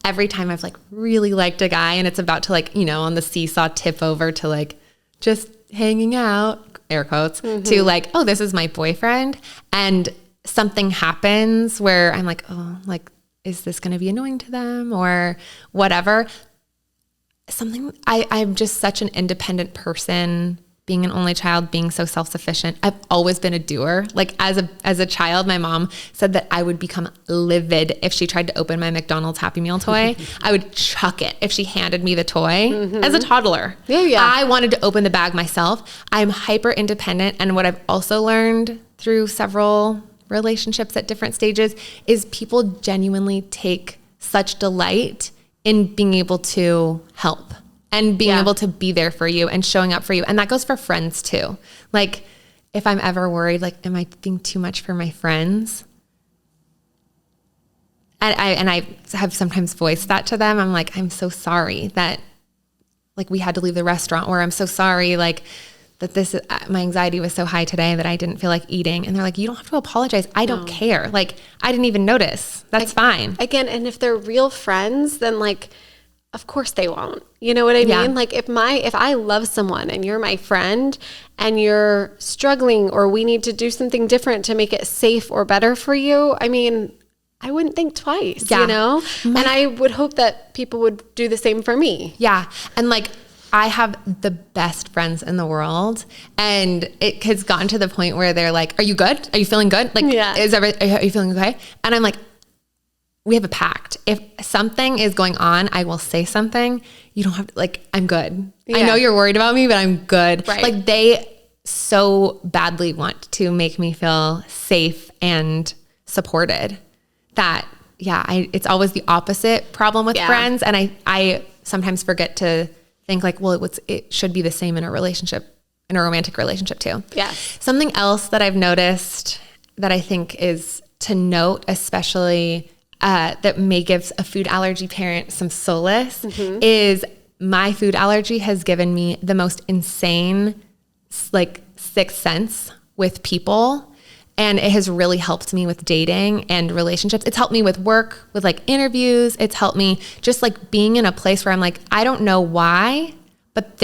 every time I've like really liked a guy and it's about to like, you know, on the seesaw tip over to like just hanging out, air quotes, to like, oh, this is my boyfriend. And something happens where I'm like, oh, like, is this going to be annoying to them or whatever? I'm just such an independent person. Being an only child, being so self-sufficient. I've always been a doer. Like as a child, my mom said that I would become livid if she tried to open my McDonald's Happy Meal toy. I would chuck it if she handed me the toy as a toddler. Yeah. I wanted to open the bag myself. I'm hyper independent. And what I've also learned through several relationships at different stages is people genuinely take such delight in being able to help. And being able to be there for you and showing up for you. And that goes for friends too. Like if I'm ever worried, like, am I being too much for my friends? And I have sometimes voiced that to them. I'm like, I'm so sorry that like we had to leave the restaurant, or I'm so sorry like that my anxiety was so high today that I didn't feel like eating. And they're like, you don't have to apologize. I don't care. Like I didn't even notice. That's fine. Again, and if they're real friends, then like, of course they won't. You know what I mean? Like if I love someone and you're my friend and you're struggling, or we need to do something different to make it safe or better for you, I mean, I wouldn't think twice, you know? And I would hope that people would do the same for me. Yeah. And like, I have the best friends in the world, and it has gotten to the point where they're like, are you good? Are you feeling good? Like, are you feeling okay? And I'm like, we have a pact. If something is going on, I will say something. You don't have to, like, I'm good. Yeah. I know you're worried about me, but I'm good. Right. Like they so badly want to make me feel safe and supported that, it's always the opposite problem with friends. And I sometimes forget to think like, well, it should be the same in a relationship, in a romantic relationship too. Yeah. Something else that I've noticed that I think is to note, especially that may give a food allergy parent some solace, is my food allergy has given me the most insane, like, sixth sense with people. And it has really helped me with dating and relationships. It's helped me with work, with like interviews. It's helped me just like being in a place where I'm like, I don't know why, but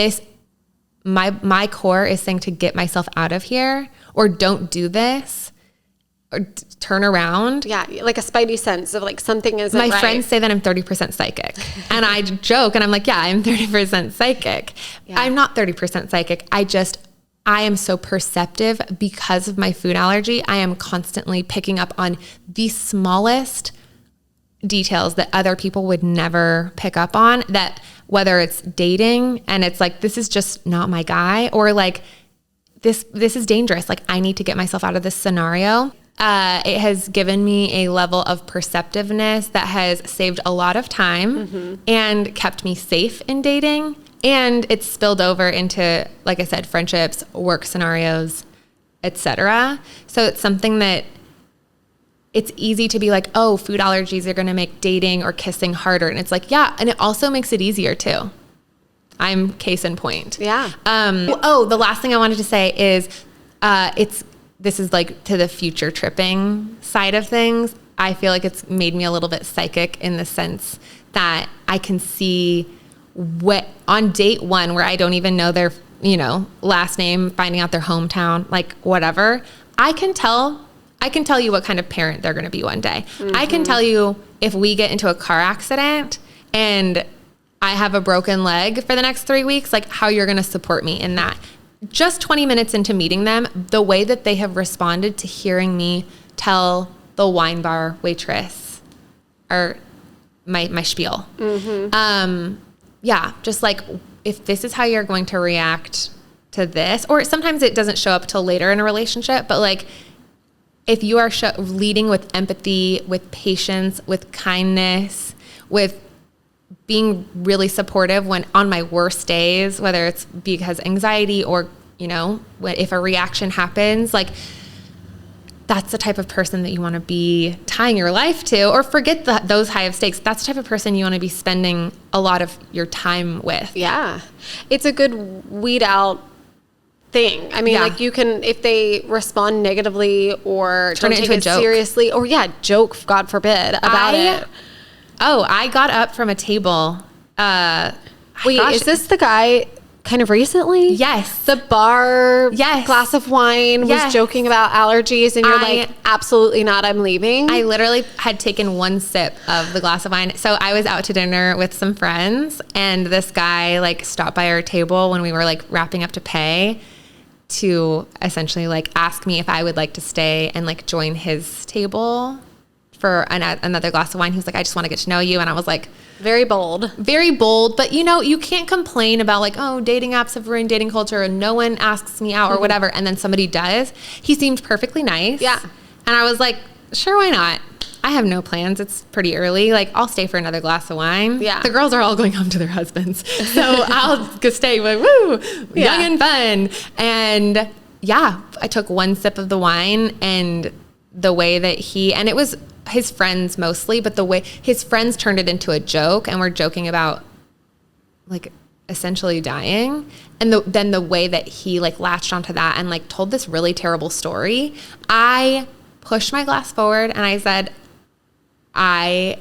my core is saying to get myself out of here, or don't do this, or turn around. Yeah, like a spidey sense of like something isn't right. My friends say that I'm 30% psychic. And I joke and I'm like, yeah, I'm 30% psychic. Yeah. I'm not 30% psychic. I am so perceptive because of my food allergy. I am constantly picking up on the smallest details that other people would never pick up on, that whether it's dating and it's like, this is just not my guy, or like this is dangerous. Like, I need to get myself out of this scenario. It has given me a level of perceptiveness that has saved a lot of time and kept me safe in dating. And it's spilled over into, like I said, friendships, work scenarios, etc. So it's something that it's easy to be like, oh, food allergies are going to make dating or kissing harder. And it's like, yeah. And it also makes it easier too. I'm case in point. Yeah. The last thing I wanted to say is this is like to the future tripping side of things. I feel like it's made me a little bit psychic in the sense that I can see what on date one, where I don't even know their, last name, finding out their hometown, like whatever. I can tell you what kind of parent they're going to be one day. I can tell you if we get into a car accident and I have a broken leg for the next 3 weeks, like how you're going to support me in that. Just 20 minutes into meeting them, the way that they have responded to hearing me tell the wine bar waitress or my spiel. Yeah, just like if this is how you're going to react to this, or sometimes it doesn't show up till later in a relationship, but like if you are leading with empathy, with patience, with kindness, with being really supportive when on my worst days, whether it's because anxiety or, if a reaction happens, like that's the type of person that you want to be tying your life to, or forget those high of stakes. That's the type of person you want to be spending a lot of your time with. Yeah. It's a good weed out thing. I mean, like you can, if they respond negatively or turn don't it take into a it joke. seriously, or joke, God forbid, about it. Oh, I got up from a table. Is this the guy kind of recently? Yes. The bar Yes. glass of wine was joking about allergies and you're like, absolutely not, I'm leaving. I literally had taken one sip of the glass of wine. So I was out to dinner with some friends and this guy like stopped by our table when we were like wrapping up to pay to essentially like ask me if I would like to stay and like join his table for another glass of wine. He was like, I just want to get to know you. And I was like, very bold. Very bold. But you can't complain about like, oh, dating apps have ruined dating culture and no one asks me out or whatever. And then somebody does. He seemed perfectly nice. Yeah. And I was like, sure, why not? I have no plans. It's pretty early. Like, I'll stay for another glass of wine. Yeah. The girls are all going home to their husbands. So I'll go stay with, young and fun. And yeah, I took one sip of the wine and the way that and it was his friends mostly, but the way his friends turned it into a joke and were joking about like essentially dying. And then the way that he like latched onto that and like told this really terrible story, I pushed my glass forward and I said, I'm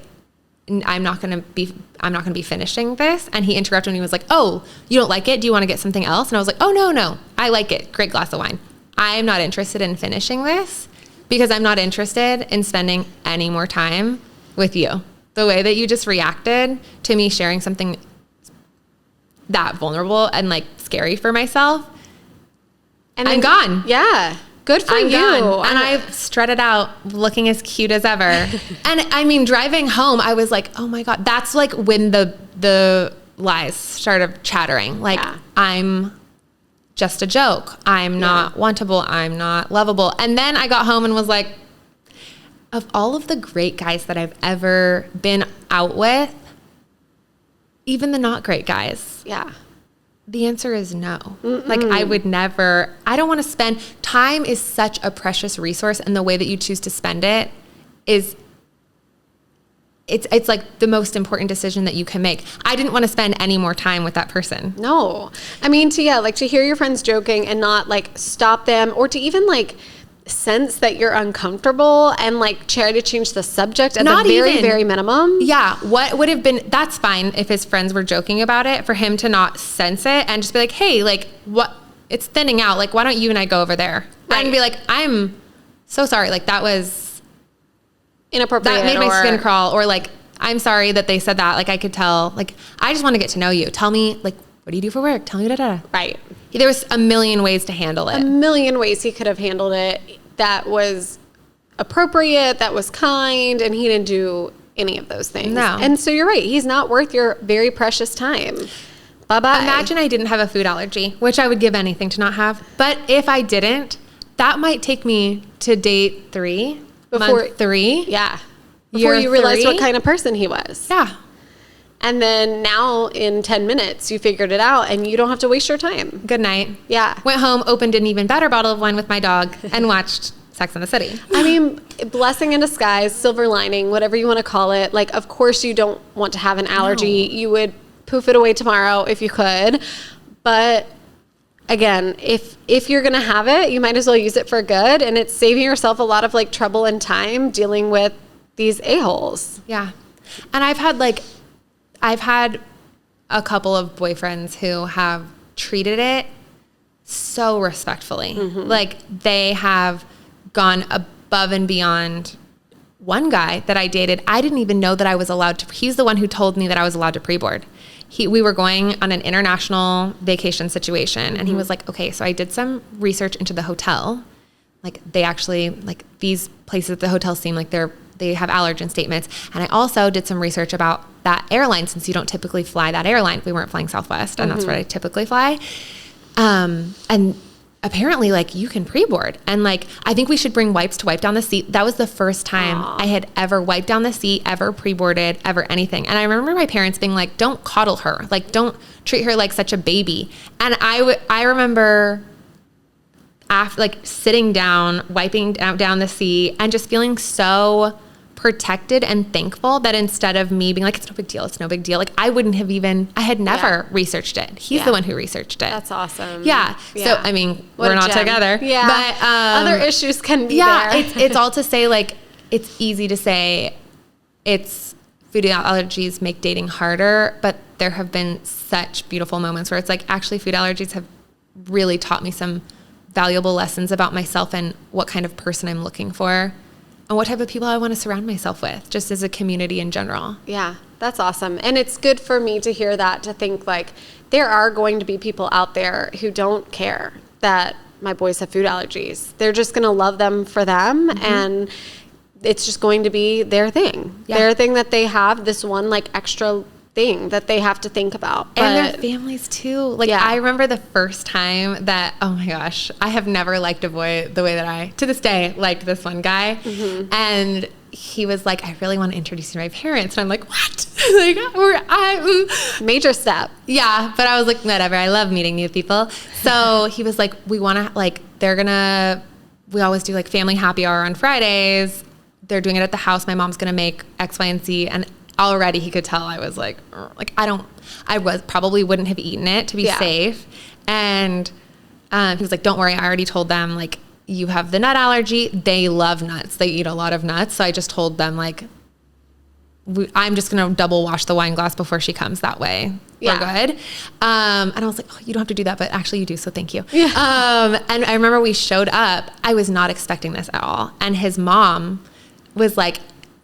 not going to be finishing this. And he interrupted me and was like, oh, you don't like it? Do you want to get something else? And I was like, oh, no, I like it. Great glass of wine. I am not interested in finishing this because I'm not interested in spending any more time with you. The way that you just reacted to me sharing something that vulnerable and like scary for myself, and I'm gone. Yeah. Good for you. Gone. And I strutted out looking as cute as ever. And I mean, driving home, I was like, oh my God, that's like when the lies started chattering. Like, I'm just a joke. I'm not wantable. I'm not lovable. And then I got home and was like, of all of the great guys that I've ever been out with, even the not great guys. Yeah. The answer is no. Like I would never, I don't want to spend, time is such a precious resource, and the way that you choose to spend it is, it's like the most important decision that you can make. I didn't want to spend any more time with that person. No. I mean, to hear your friends joking and not like stop them, or to even like sense that you're uncomfortable and like try to change the subject at the very, very minimum. Yeah. What would have been, that's fine if his friends were joking about it, for him to not sense it and just be like, hey, like what, it's thinning out. Like, why don't you and I go over there? Right. And be like, I'm so sorry. Like that was inappropriate. That made my skin crawl. Or like, I'm sorry that they said that. Like I could tell, like, I just want to get to know you. Tell me, like, what do you do for work? Tell me, Right. There was a million ways to handle it. A million ways he could have handled it that was appropriate, that was kind, and he didn't do any of those things. No. And so you're right. He's not worth your very precious time. bye-bye. Imagine I didn't have a food allergy, which I would give anything to not have. But if I didn't, that might take me to date 3, month 3. Yeah. Before you realized what kind of person he was. Yeah. And then now in 10 minutes, you figured it out and you don't have to waste your time. Good night. Yeah. Went home, opened an even better bottle of wine with my dog, and watched Sex and the City. I mean, blessing in disguise, silver lining, whatever you want to call it. Like, of course you don't want to have an allergy. No. You would poof it away tomorrow if you could. But again, if you're going to have it, you might as well use it for good. And it's saving yourself a lot of like trouble and time dealing with these a-holes. Yeah. And I've had a couple of boyfriends who have treated it so respectfully. Mm-hmm. Like, they have gone above and beyond. One guy that I dated, I didn't even know that I was allowed to, he's the one who told me that I was allowed to pre-board. We were going on an international vacation situation, and he was like, okay, so I did some research into the hotel. Like, they actually, like, these places at the hotel seem like they have allergen statements. And I also did some research about that airline, since you don't typically fly that airline. We weren't flying Southwest, and that's where I typically fly. And apparently, like, you can pre-board. And, like, I think we should bring wipes to wipe down the seat. That was the first time I had ever wiped down the seat, ever pre-boarded, ever anything. And I remember my parents being like, don't coddle her. Like, don't treat her like such a baby. And I remember after, like, sitting down, wiping down the seat, and just feeling so protected and thankful that instead of me being like, it's no big deal. Like, I had never researched it. He's the one who researched it. That's awesome. Yeah. So, I mean, we're not together. Yeah. But other issues can be there. it's all to say, like, it's easy to say food allergies make dating harder, but there have been such beautiful moments where it's like, actually, food allergies have really taught me some valuable lessons about myself and what kind of person I'm looking for, and what type of people I want to surround myself with, just as a community in general. Yeah, that's awesome. And it's good for me to hear that, to think like there are going to be people out there who don't care that my boys have food allergies. They're just going to love them for them. And it's just going to be their thing. Yeah. Their thing that they have, this one like extra thing that they have to think about. And their families too. Like, I remember the first time that, oh my gosh, I have never liked a boy the way that I, to this day, liked this one guy. And he was like, I really want to introduce you to my parents. And I'm like, what? Like, major step. Yeah. But I was like, whatever. I love meeting new people. So he was like, we want to, like, we always do like family happy hour on Fridays. They're doing it at the house. My mom's going to make X, Y, and Z. And already he could tell I was like probably wouldn't have eaten it to be safe. And he was like, don't worry, I already told them, like, you have the nut allergy. They love nuts. They eat a lot of nuts. So I just told them, like, I'm just going to double wash the wine glass before she comes. That way we're good. And I was like, oh, you don't have to do that, but actually you do. So thank you. Yeah. And I remember we showed up. I was not expecting this at all. And his mom was like,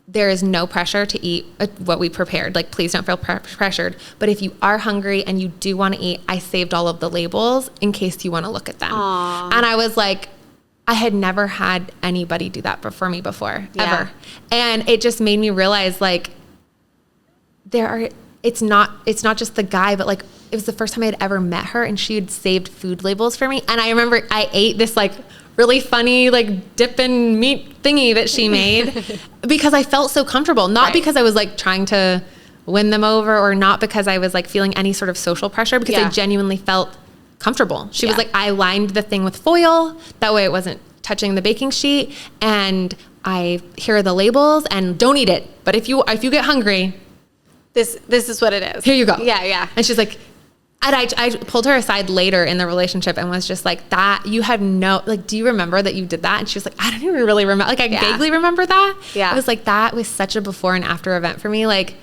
there is no pressure to eat what we prepared. Like, please don't feel pressured. But if you are hungry and you do want to eat, I saved all of the labels in case you want to look at them. Aww. And I was like, I had never had anybody do that for me before, ever. And it just made me realize, like, it's not just the guy, but like, it was the first time I had ever met her, and she had saved food labels for me. And I remember I ate this like really funny, like, dipping meat thingy that she made because I felt so comfortable. Not because I was like trying to win them over, or not because I was like feeling any sort of social pressure, because I genuinely felt comfortable. She was like, I lined the thing with foil. That way it wasn't touching the baking sheet. And here are the labels, and don't eat it. But if you get hungry, this is what it is. Here you go. Yeah, yeah. And she's like, and I pulled her aside later in the relationship and was just like, that you had no, like, do you remember that you did that? And she was like, I don't even really remember. Like, I vaguely remember that. Yeah. I was like, that was such a before and after event for me. Like,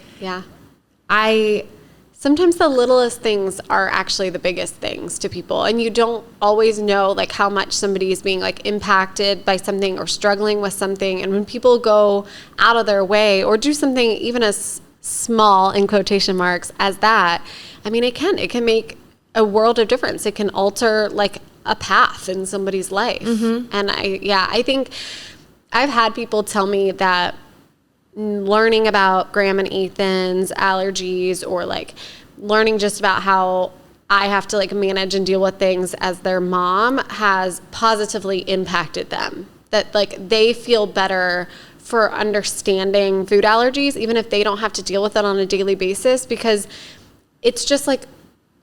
sometimes the littlest things are actually the biggest things to people. And you don't always know, like, how much somebody is being, like, impacted by something or struggling with something. And when people go out of their way or do something even as small, in quotation marks, as that, I mean, it can make a world of difference. It can alter, like, a path in somebody's life. And I think I've had people tell me that learning about Graham and Ethan's allergies, or like learning just about how I have to like manage and deal with things as their mom has positively impacted them. That like they feel better for understanding food allergies, even if they don't have to deal with it on a daily basis, because it's just like,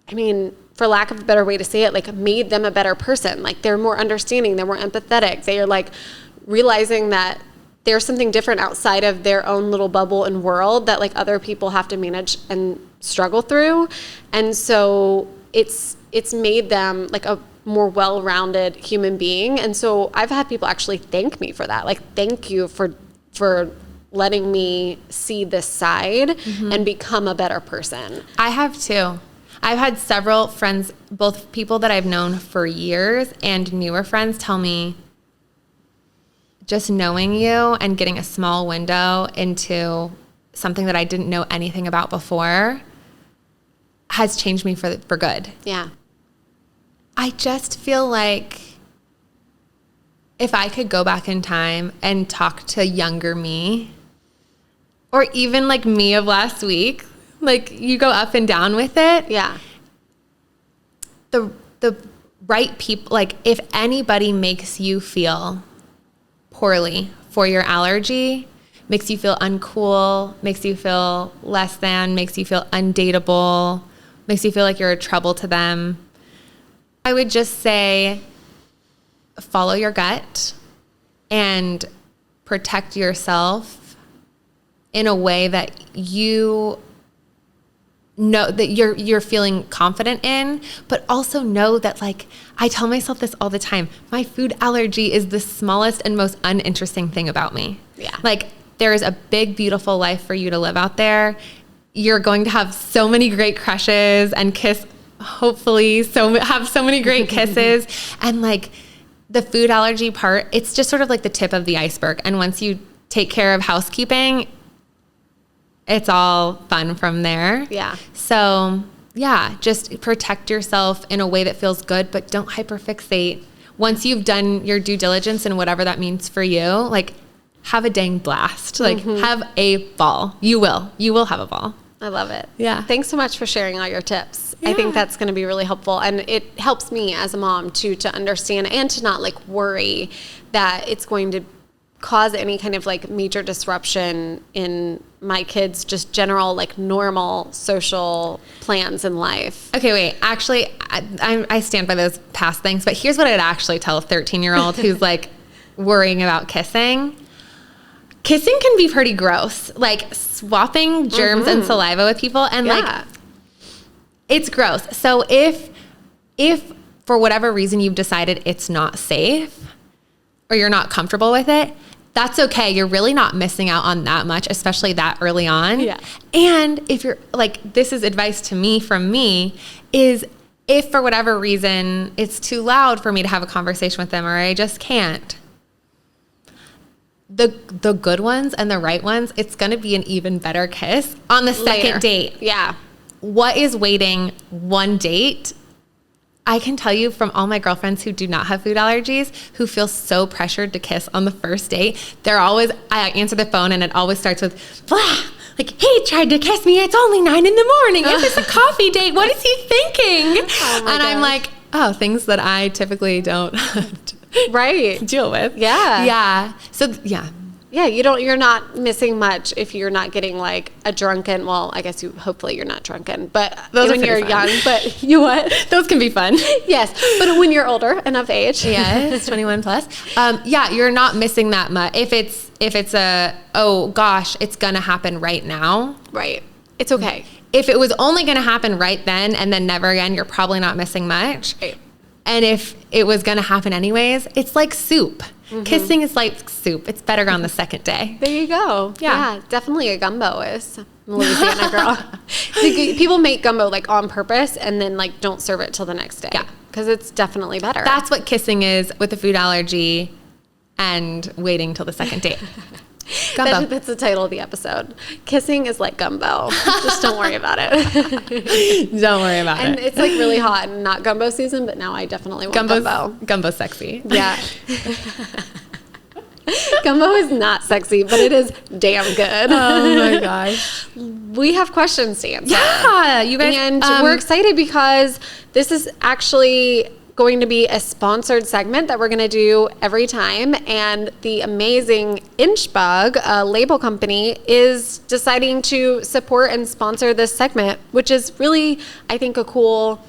I mean, for lack of a better way to say it, like made them a better person. Like they're more understanding, they're more empathetic. They are like realizing that there's something different outside of their own little bubble and world that like other people have to manage and struggle through. And so it's made them like a more well-rounded human being. And so I've had people actually thank me for that. Like, thank you for letting me see this side and become a better person. I have too. I've had several friends, both people that I've known for years and newer friends, tell me just knowing you and getting a small window into something that I didn't know anything about before has changed me for good. Yeah. I just feel like if I could go back in time and talk to younger me, or even like me of last week, like you go up and down with it. Yeah. The right people, like if anybody makes you feel poorly for your allergy, makes you feel uncool, makes you feel less than, makes you feel undateable, makes you feel like you're a trouble to them, I would just say follow your gut and protect yourself in a way that you know that you're feeling confident in, but also know that, like, I tell myself this all the time, my food allergy is the smallest and most uninteresting thing about me. Yeah. Like, there is a big, beautiful life for you to live out there. You're going to have so many great crushes and hopefully have so many great kisses. And like the food allergy part, it's just sort of like the tip of the iceberg. And once you take care of housekeeping, it's all fun from there. Yeah. So yeah, just protect yourself in a way that feels good, but don't hyperfixate. Once you've done your due diligence and whatever that means for you, like have a dang blast. Like have a ball. You will have a ball. I love it. Yeah. Thanks so much for sharing all your tips. Yeah. I think that's going to be really helpful. And it helps me as a mom too, to understand and to not like worry that it's going to cause any kind of like major disruption in my kids' just general like normal social plans in life. Okay, wait. Actually, I stand by those past things, but here's what I'd actually tell a 13-year-old who's like worrying about kissing. Kissing can be pretty gross. Like swapping germs and saliva with people, and like it's gross. So if for whatever reason you've decided it's not safe or you're not comfortable with it, that's okay. You're really not missing out on that much, especially that early on. Yeah. And if you're like, this is advice to me from me, is if for whatever reason it's too loud for me to have a conversation with them or I just can't, the good ones and the right ones, it's going to be an even better kiss on the second date. Yeah. What is waiting one date? I can tell you from all my girlfriends who do not have food allergies, who feel so pressured to kiss on the first date, I answer the phone and it always starts with, blah, like, he tried to kiss me. It's only 9 a.m. If it's a coffee date, what is he thinking? Oh my and I'm gosh. like, oh, things that I typically don't deal with. Yeah. Yeah. So, yeah. Yeah, you're not missing much if you're not getting like a drunken, well, I guess hopefully you're not drunken, but Those when are you're pretty fun. young, but you what? Those can be fun. Yes, but when you're older enough age. Yes, 21 plus. Yeah, you're not missing that much. If it's oh gosh, it's gonna happen right now. Right. It's okay. If it was only gonna happen right then and then never again, you're probably not missing much. Right. And if it was gonna happen anyways, it's like soup. Kissing is like soup. It's better on the second day. There you go. Yeah. Definitely a gumbo is. I'm a Louisiana girl. People make gumbo like on purpose and then like don't serve it till the next day. Yeah. Because it's definitely better. That's what kissing is with a food allergy and waiting till the second date. Gumbo. That's the title of the episode. Kissing is like gumbo. Just don't worry about it. Don't worry about And it. it's like really hot and not gumbo season, but now I definitely want gumbo. Gumbo's sexy. Yeah. Gumbo is not sexy, but it is damn good. Oh my gosh. We have questions to answer. Yeah, you guys. And we're excited because this is actually going to be a sponsored segment that we're going to do every time. And the amazing InchBug, a label company, is deciding to support and sponsor this segment, which is really, I think, a cool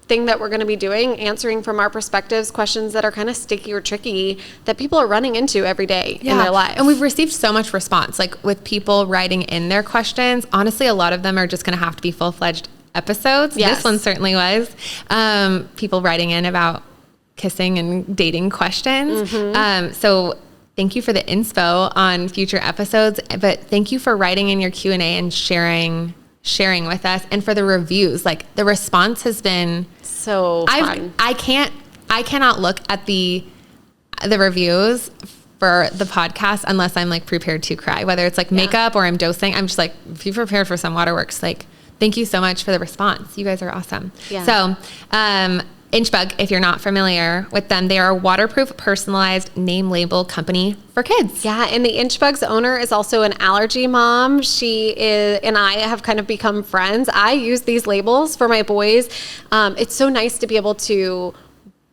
thing that we're going to be doing, answering from our perspectives questions that are kind of sticky or tricky that people are running into every day in their life. And we've received so much response, like with people writing in their questions. Honestly, a lot of them are just going to have to be full-fledged episodes. Yes. This one certainly was. People writing in about kissing and dating questions. So thank you for the info on future episodes, but thank you for writing in your Q&A and sharing with us, and for the reviews. Like, the response has been so fun. I cannot look at the reviews for the podcast unless I'm like prepared to cry, whether it's like makeup or I'm dosing. I'm just like, if you prepared for some waterworks, like, thank you so much for the response. You guys are awesome. Yeah. So, InchBug, if you're not familiar with them, they are a waterproof, personalized name label company for kids. Yeah, and the InchBug's owner is also an allergy mom. She is, and I have kind of become friends. I use these labels for my boys. It's so nice to be able to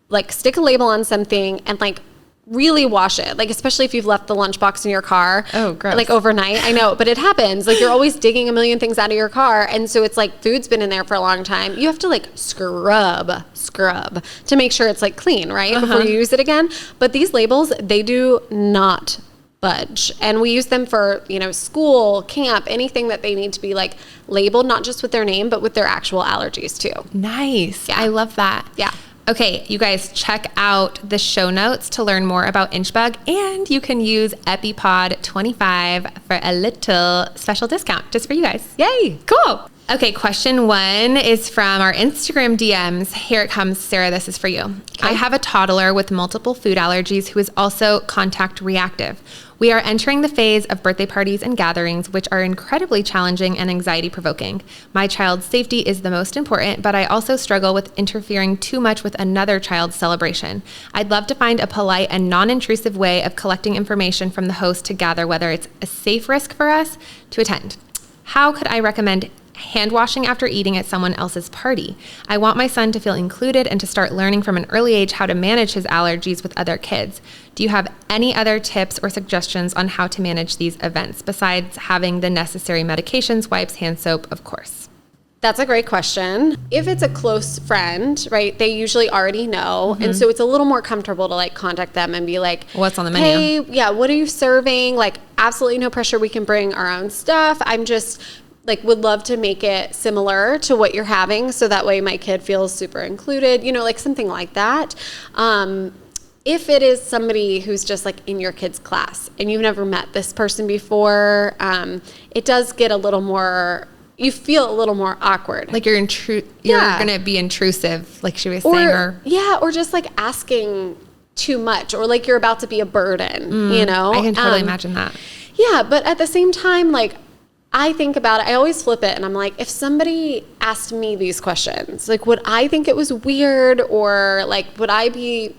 like stick a label on something and like really wash it, like especially if you've left the lunchbox in your car. Oh, gross. Like overnight. I know, but it happens. Like you're always digging a million things out of your car, and so it's like food's been in there for a long time. You have to like scrub to make sure it's like clean, right? Before you use it again. But these labels, they do not budge, and we use them for, you know, school, camp, anything that they need to be like labeled, not just with their name, but with their actual allergies too. Nice. Yeah. I love that. Yeah. Okay, you guys, check out the show notes to learn more about InchBug, and you can use EpiPod 25 for a little special discount just for you guys. Yay, cool. Okay, question 1 is from our Instagram DMs. Here it comes, Sarah, this is for you. Okay. I have a toddler with multiple food allergies who is also contact reactive. We are entering the phase of birthday parties and gatherings, which are incredibly challenging and anxiety-provoking. My child's safety is the most important, but I also struggle with interfering too much with another child's celebration. I'd love to find a polite and non-intrusive way of collecting information from the host to gather whether it's a safe risk for us to attend. How could I recommend hand washing after eating at someone else's party? I want my son to feel included and to start learning from an early age how to manage his allergies with other kids. Do you have any other tips or suggestions on how to manage these events besides having the necessary medications, wipes, hand soap, of course? That's a great question. If it's a close friend, right, they usually already know. And so it's a little more comfortable to like contact them and be like, what's on the menu? Hey, yeah, what are you serving? Like, absolutely no pressure. We can bring our own stuff. I'm just like, would love to make it similar to what you're having, so that way my kid feels super included, you know, like something like that. If it is somebody who's just like in your kid's class and you've never met this person before, it does get a little more, you feel a little more awkward. Like you're going to be intrusive, like she was saying. Or just like asking too much, or like you're about to be a burden, you know? I can totally imagine that. Yeah, but at the same time, like, I think about it, I always flip it, and I'm like, if somebody asked me these questions, like, would I think it was weird, or like, would I be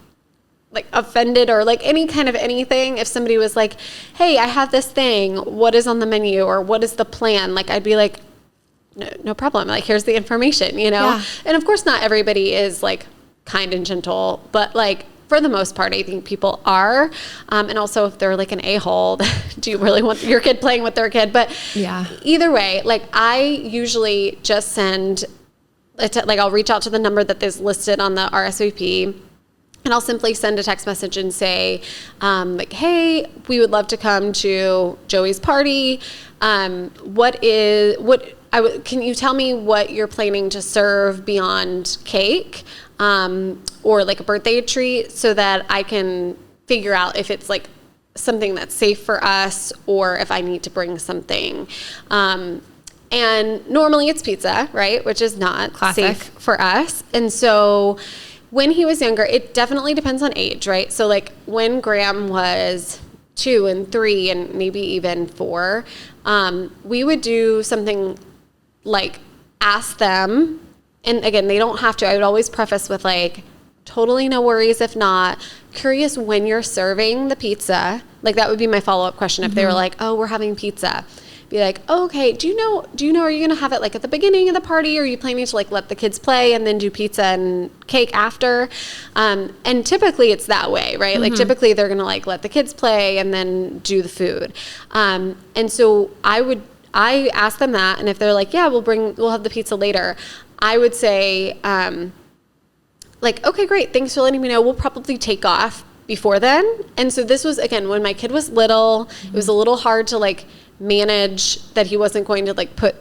like offended, or like any kind of anything if somebody was like, hey, I have this thing, what is on the menu, or what is the plan? Like, I'd be like, no problem, like, here's the information, you know? Yeah. And of course not everybody is like kind and gentle, but like, for the most part, I think people are. And also, if they're like an a-hole, do you really want your kid playing with their kid? But yeah, either way, like, I usually just send, like, I'll reach out to the number that is listed on the RSVP, and I'll simply send a text message and say, like, hey, we would love to come to Joey's party. Can you tell me what you're planning to serve beyond cake? Or like a birthday treat, so that I can figure out if it's like something that's safe for us, or if I need to bring something. And normally it's pizza, right? Which is not safe for us. And so when he was younger, it definitely depends on age, right? So like when Graham was 2 and 3 and maybe even 4, we would do something like ask them. And again, they don't have to. I would always preface with like, Totally no worries if not. Curious when you're serving the pizza. Like that would be my follow-up question if they were like, oh, we're having pizza. Be like, oh, okay, do you know, are you going to have it like at the beginning of the party, or are you planning to like let the kids play and then do pizza and cake after? And typically it's that way, right? Like typically they're going to like let the kids play and then do the food. And so I ask them that. And if they're like, yeah, we'll have the pizza later, I would say, like, okay, great. Thanks for letting me know. We'll probably take off before then. And so this was, again, when my kid was little, it was a little hard to like manage that he wasn't going to like put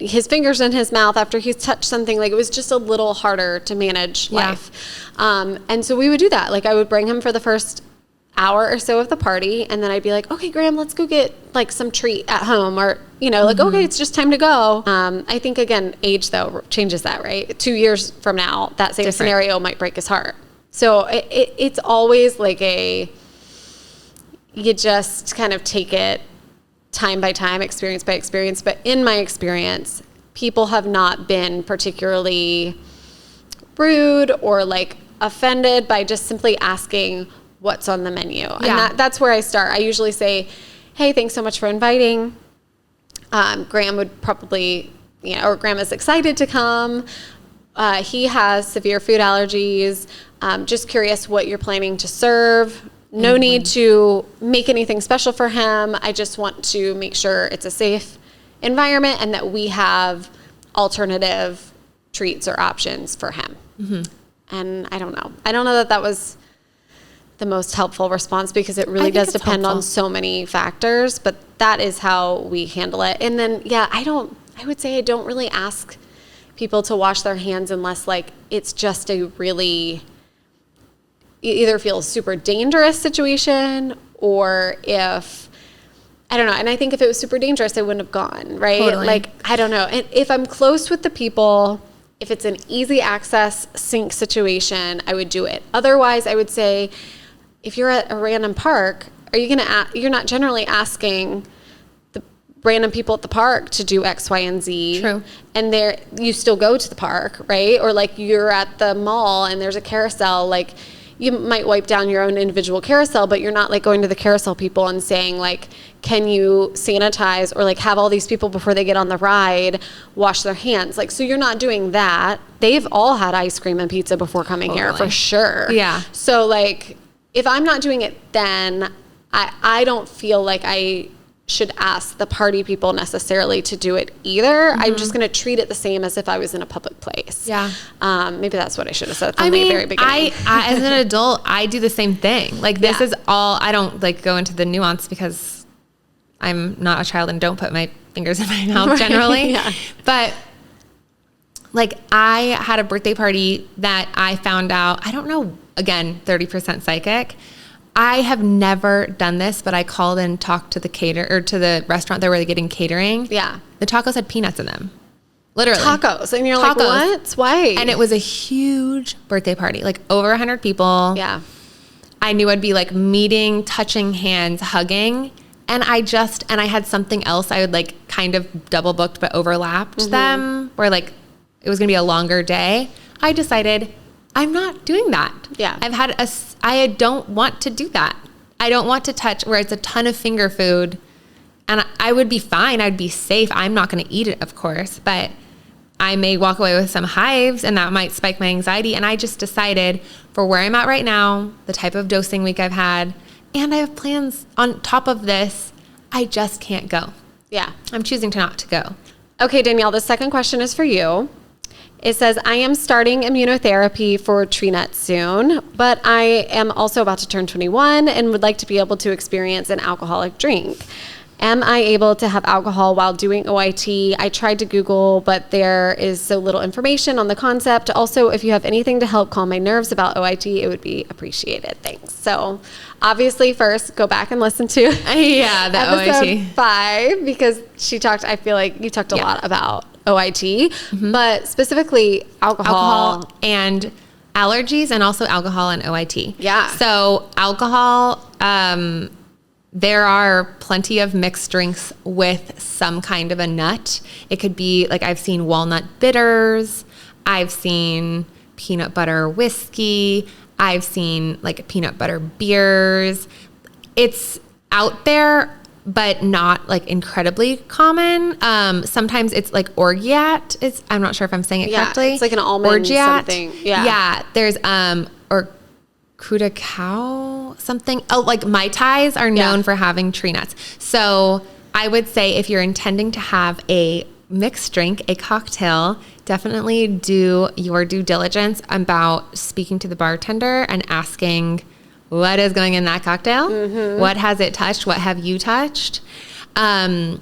his fingers in his mouth after he's touched something. Like it was just a little harder to manage life. And so we would do that. Like I would bring him for the first hour or so of the party, and then I'd be like, okay, Graham, let's go get like some treat at home, or like, okay, it's just time to go. I think again, age though changes that, right? 2 years from now, that same scenario might break his heart. So it's always like you just kind of take it time by time, experience by experience. But in my experience, people have not been particularly rude or like offended by just simply asking what's on the menu. And that's where I start. I usually say, hey, thanks so much for inviting. Graham would probably, or Graham is excited to come. He has severe food allergies. Just curious what you're planning to serve. No need to make anything special for him. I just want to make sure it's a safe environment and that we have alternative treats or options for him. And I don't know. I don't know that was the most helpful response, because it really does depend on so many factors, but that is how we handle it. And then, I would say I don't really ask people to wash their hands unless like it's just a really either feels super dangerous situation, or if, I don't know. And I think if it was super dangerous, I wouldn't have gone, right? Totally. Like, I don't know. And if I'm close with the people, if it's an easy access sink situation, I would do it. Otherwise, I would say, if you're at a random park, you're not generally asking the random people at the park to do X, Y, and Z. True. And you still go to the park, right? Or like you're at the mall and there's a carousel, like you might wipe down your own individual carousel, but you're not like going to the carousel people and saying like, can you sanitize, or like have all these people before they get on the ride wash their hands? Like, so you're not doing that. They've all had ice cream and pizza before coming here for sure. Yeah. So like, if I'm not doing it, then I don't feel like I should ask the party people necessarily to do it either. I'm just going to treat it the same as if I was in a public place. Yeah. Maybe that's what I should have said from the very beginning. I as an adult, I do the same thing. Like this is all, I don't like go into the nuance because I'm not a child and don't put my fingers in my mouth generally. But like I had a birthday party that I found out, I don't know, again, 30% psychic. I have never done this, but I called and talked to the to the restaurant that were getting catering. Yeah. The tacos had peanuts in them. Literally. Tacos. And you're like, what? Why? And it was a huge birthday party, like over 100 people. Yeah. I knew I'd be like meeting, touching hands, hugging. And I had something else I would like kind of double booked, but overlapped them, where like it was going to be a longer day. I decided I'm not doing that. Yeah. I don't want to do that. I don't want to touch where it's a ton of finger food, and I would be fine. I'd be safe. I'm not going to eat it, of course, but I may walk away with some hives and that might spike my anxiety. And I just decided for where I'm at right now, the type of dosing week I've had, and I have plans on top of this, I just can't go. Yeah. I'm choosing not to go. Okay, Danielle, the second question is for you. It says, I am starting immunotherapy for tree nuts soon, but I am also about to turn 21 and would like to be able to experience an alcoholic drink. Am I able to have alcohol while doing OIT? I tried to Google, but there is so little information on the concept. Also, if you have anything to help calm my nerves about OIT, it would be appreciated. Thanks. So obviously first go back and listen to the episode OIT 5, because I feel like you talked a lot about OIT, but specifically alcohol and allergies, and also alcohol and OIT. Yeah. So alcohol, there are plenty of mixed drinks with some kind of a nut. It could be like, I've seen walnut bitters. I've seen peanut butter whiskey. I've seen like peanut butter beers. It's out there, but not like incredibly common. Sometimes it's like orgeat. I'm not sure if I'm saying it correctly. It's like an almond something. Yeah. Yeah. There's, or Curacao something. Oh, like Mai Tais are known for having tree nuts. So I would say if you're intending to have a mixed drink, a cocktail, definitely do your due diligence about speaking to the bartender and asking what is going in that cocktail? Mm-hmm. What has it touched? What have you touched? I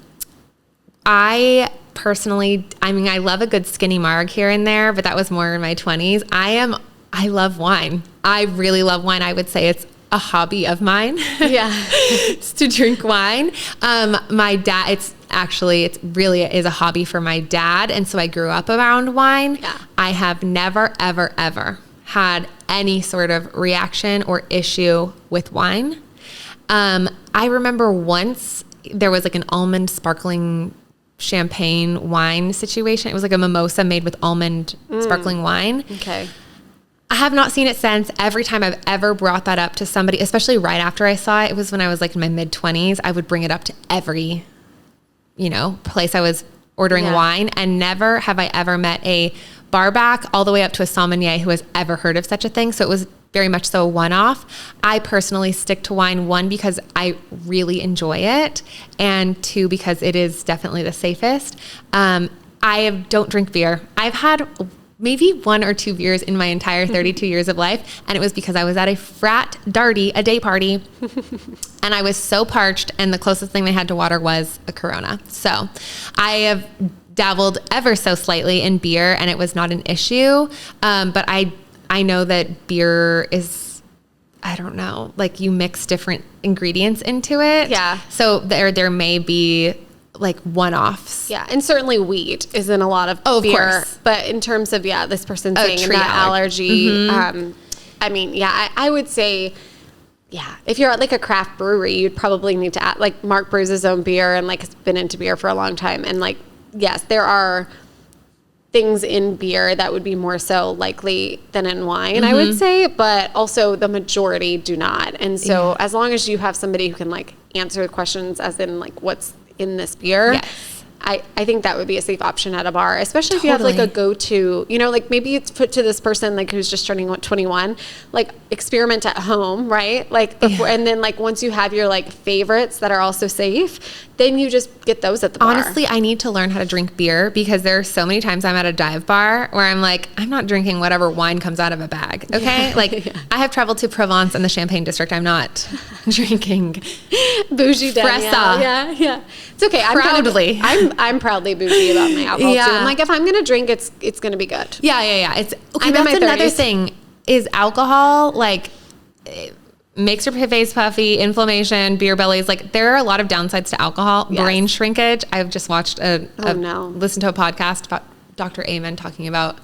personally, I mean, I love a good skinny marg here and there, but that was more in my 20s. I love wine. I really love wine. I would say it's a hobby of mine. Yeah. It's to drink wine. My dad, it really is a hobby for my dad. And so I grew up around wine. Yeah. I have never, ever, ever had any sort of reaction or issue with wine. I remember once there was like an almond sparkling champagne wine situation. It was like a mimosa made with almond sparkling wine. Okay. I have not seen it since. Every time I've ever brought that up to somebody, especially right after I saw it, it was when I was like in my mid-20s, I would bring it up to every, place I was ordering wine. And never have I ever met a barback all the way up to a sommelier who has ever heard of such a thing. So it was very much so a one-off. I personally stick to wine, one, because I really enjoy it, and two, because it is definitely the safest. I don't drink beer. I've had maybe 1 or 2 beers in my entire 32 years of life, and it was because I was at a frat darty, a day party, and I was so parched, and the closest thing they had to water was a Corona. So I have dabbled ever so slightly in beer, and it was not an issue. But I know that beer is, I don't know, like you mix different ingredients into it. Yeah. So there may be like one-offs. Yeah, and certainly wheat is in a lot of beer. Of course. But in terms of, this person saying in that allergy, Mm-hmm. I mean, I would say, if you're at like a craft brewery, you'd probably need to add, like Mark brews his own beer and like has been into beer for a long time. And like, yes, there are things in beer that would be more so likely than in wine, I would say, but also the majority do not. And so as long as you have somebody who can like answer the questions as in like what's in this beer, I think that would be a safe option at a bar, especially if you have like a go-to, like maybe it's put to this person like who's just turning 21, like experiment at home, right? Like before, and then like once you have your like favorites that are also safe, then you just get those at the bar. Honestly, I need to learn how to drink beer because there are so many times I'm at a dive bar where I'm like, I'm not drinking whatever wine comes out of a bag. Okay. I have traveled to Provence and the Champagne district. I'm not drinking bougie Danielle. Yeah. It's okay. Proudly. I'm proudly bougie about my alcohol too. I'm like, if I'm going to drink, it's going to be good. Yeah. It's okay. I'm in That's my another 30s. thing is alcohol. Like, it makes your face puffy, inflammation, beer bellies. Like there are a lot of downsides to alcohol, brain shrinkage. I've just watched listened to a podcast about Dr. Amen talking about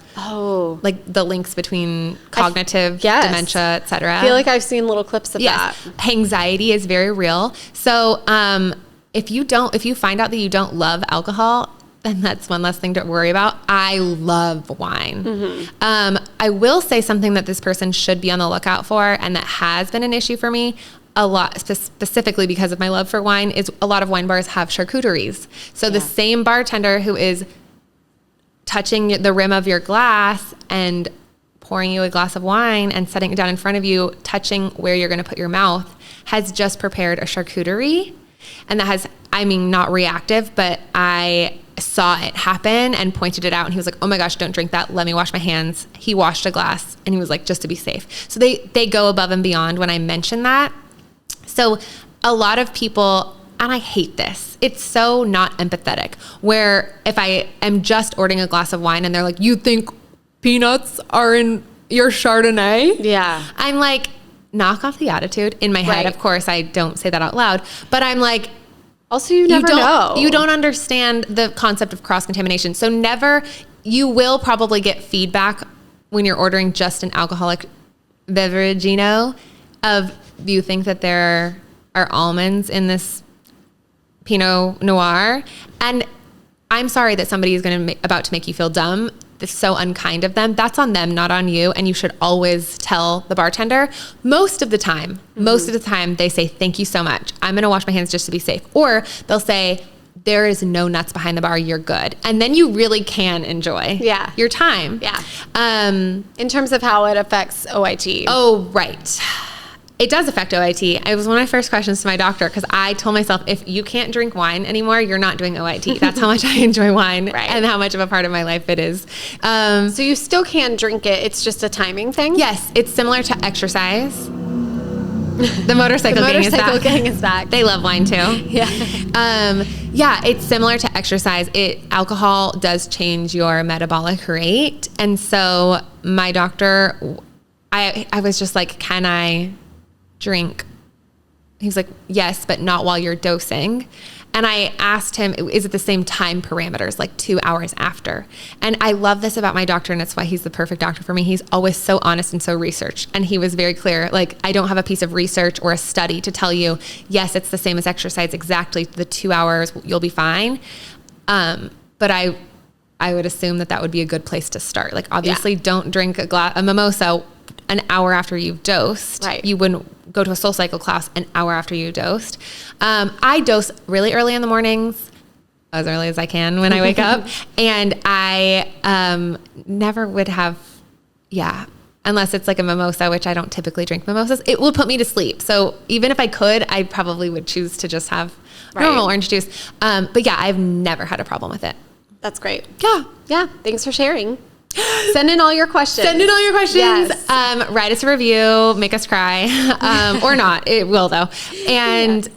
like the links between cognitive dementia, et cetera. I feel like I've seen little clips of that. Anxiety is very real. So if you find out that you don't love alcohol, then that's one less thing to worry about. I love wine. I will say something that this person should be on the lookout for, and that has been an issue for me a lot, specifically because of my love for wine, is a lot of wine bars have charcuteries. So the same bartender who is touching the rim of your glass and pouring you a glass of wine and setting it down in front of you, touching where you're going to put your mouth, has just prepared a charcuterie. And that has, not reactive, but I saw it happen and pointed it out. And he was like, oh my gosh, don't drink that. Let me wash my hands. He washed a glass and he was like, just to be safe. So they go above and beyond when I mention that. So a lot of people, and I hate this, it's so not empathetic, where if I am just ordering a glass of wine and they're like, you think peanuts are in your Chardonnay? Yeah. I'm like, knock off the attitude. In my head, of course, I don't say that out loud, but I'm like, also, you never know. You don't understand the concept of cross-contamination. So you will probably get feedback when you're ordering just an alcoholic beverage, of you think that there are almonds in this Pinot Noir. And I'm sorry that somebody is about to make you feel dumb. it's so unkind of them. That's on them, not on you. And you should always tell the bartender. Most of the time, they say, thank you so much. I'm going to wash my hands just to be safe. Or they'll say, there is no nuts behind the bar. You're good. And then you really can enjoy your time. Yeah. In terms of how it affects OIT. Oh, right. It does affect OIT. It was one of my first questions to my doctor because I told myself, if you can't drink wine anymore, you're not doing OIT. That's how much I enjoy wine and how much of a part of my life it is. So you still can drink it. It's just a timing thing? Yes. It's similar to exercise. The motorcycle gang is back. They love wine too. Yeah. It's similar to exercise. Alcohol does change your metabolic rate. And so my doctor, I was just like, can I drink? He was like, yes, but not while you're dosing. And I asked him, is it the same time parameters, like 2 hours after? And I love this about my doctor, and it's why he's the perfect doctor for me. He's always so honest and so researched. And he was very clear, like, I don't have a piece of research or a study to tell you, yes, it's the same as exercise, exactly the 2 hours, you'll be fine. But I would assume that would be a good place to start. Like, obviously, don't drink a mimosa an hour after you've dosed. Right. You wouldn't go to a SoulCycle class an hour after you dosed. I dose really early in the mornings, as early as I can when I wake up. And I never would have, unless it's like a mimosa, which I don't typically drink mimosas, it will put me to sleep. So even if I could, I probably would choose to just have normal orange juice. But I've never had a problem with it. That's great. Yeah. Thanks for sharing. Send in all your questions. Yes. Write us a review, make us cry, or not. It will though. And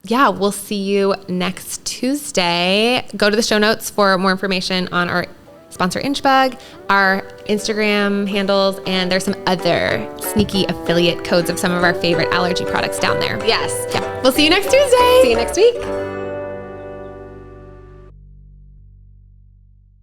we'll see you next Tuesday. Go to the show notes for more information on our sponsor InchBug, our Instagram handles, and there's some other sneaky affiliate codes of some of our favorite allergy products down there. Yes. We'll see you next Tuesday. See you next week.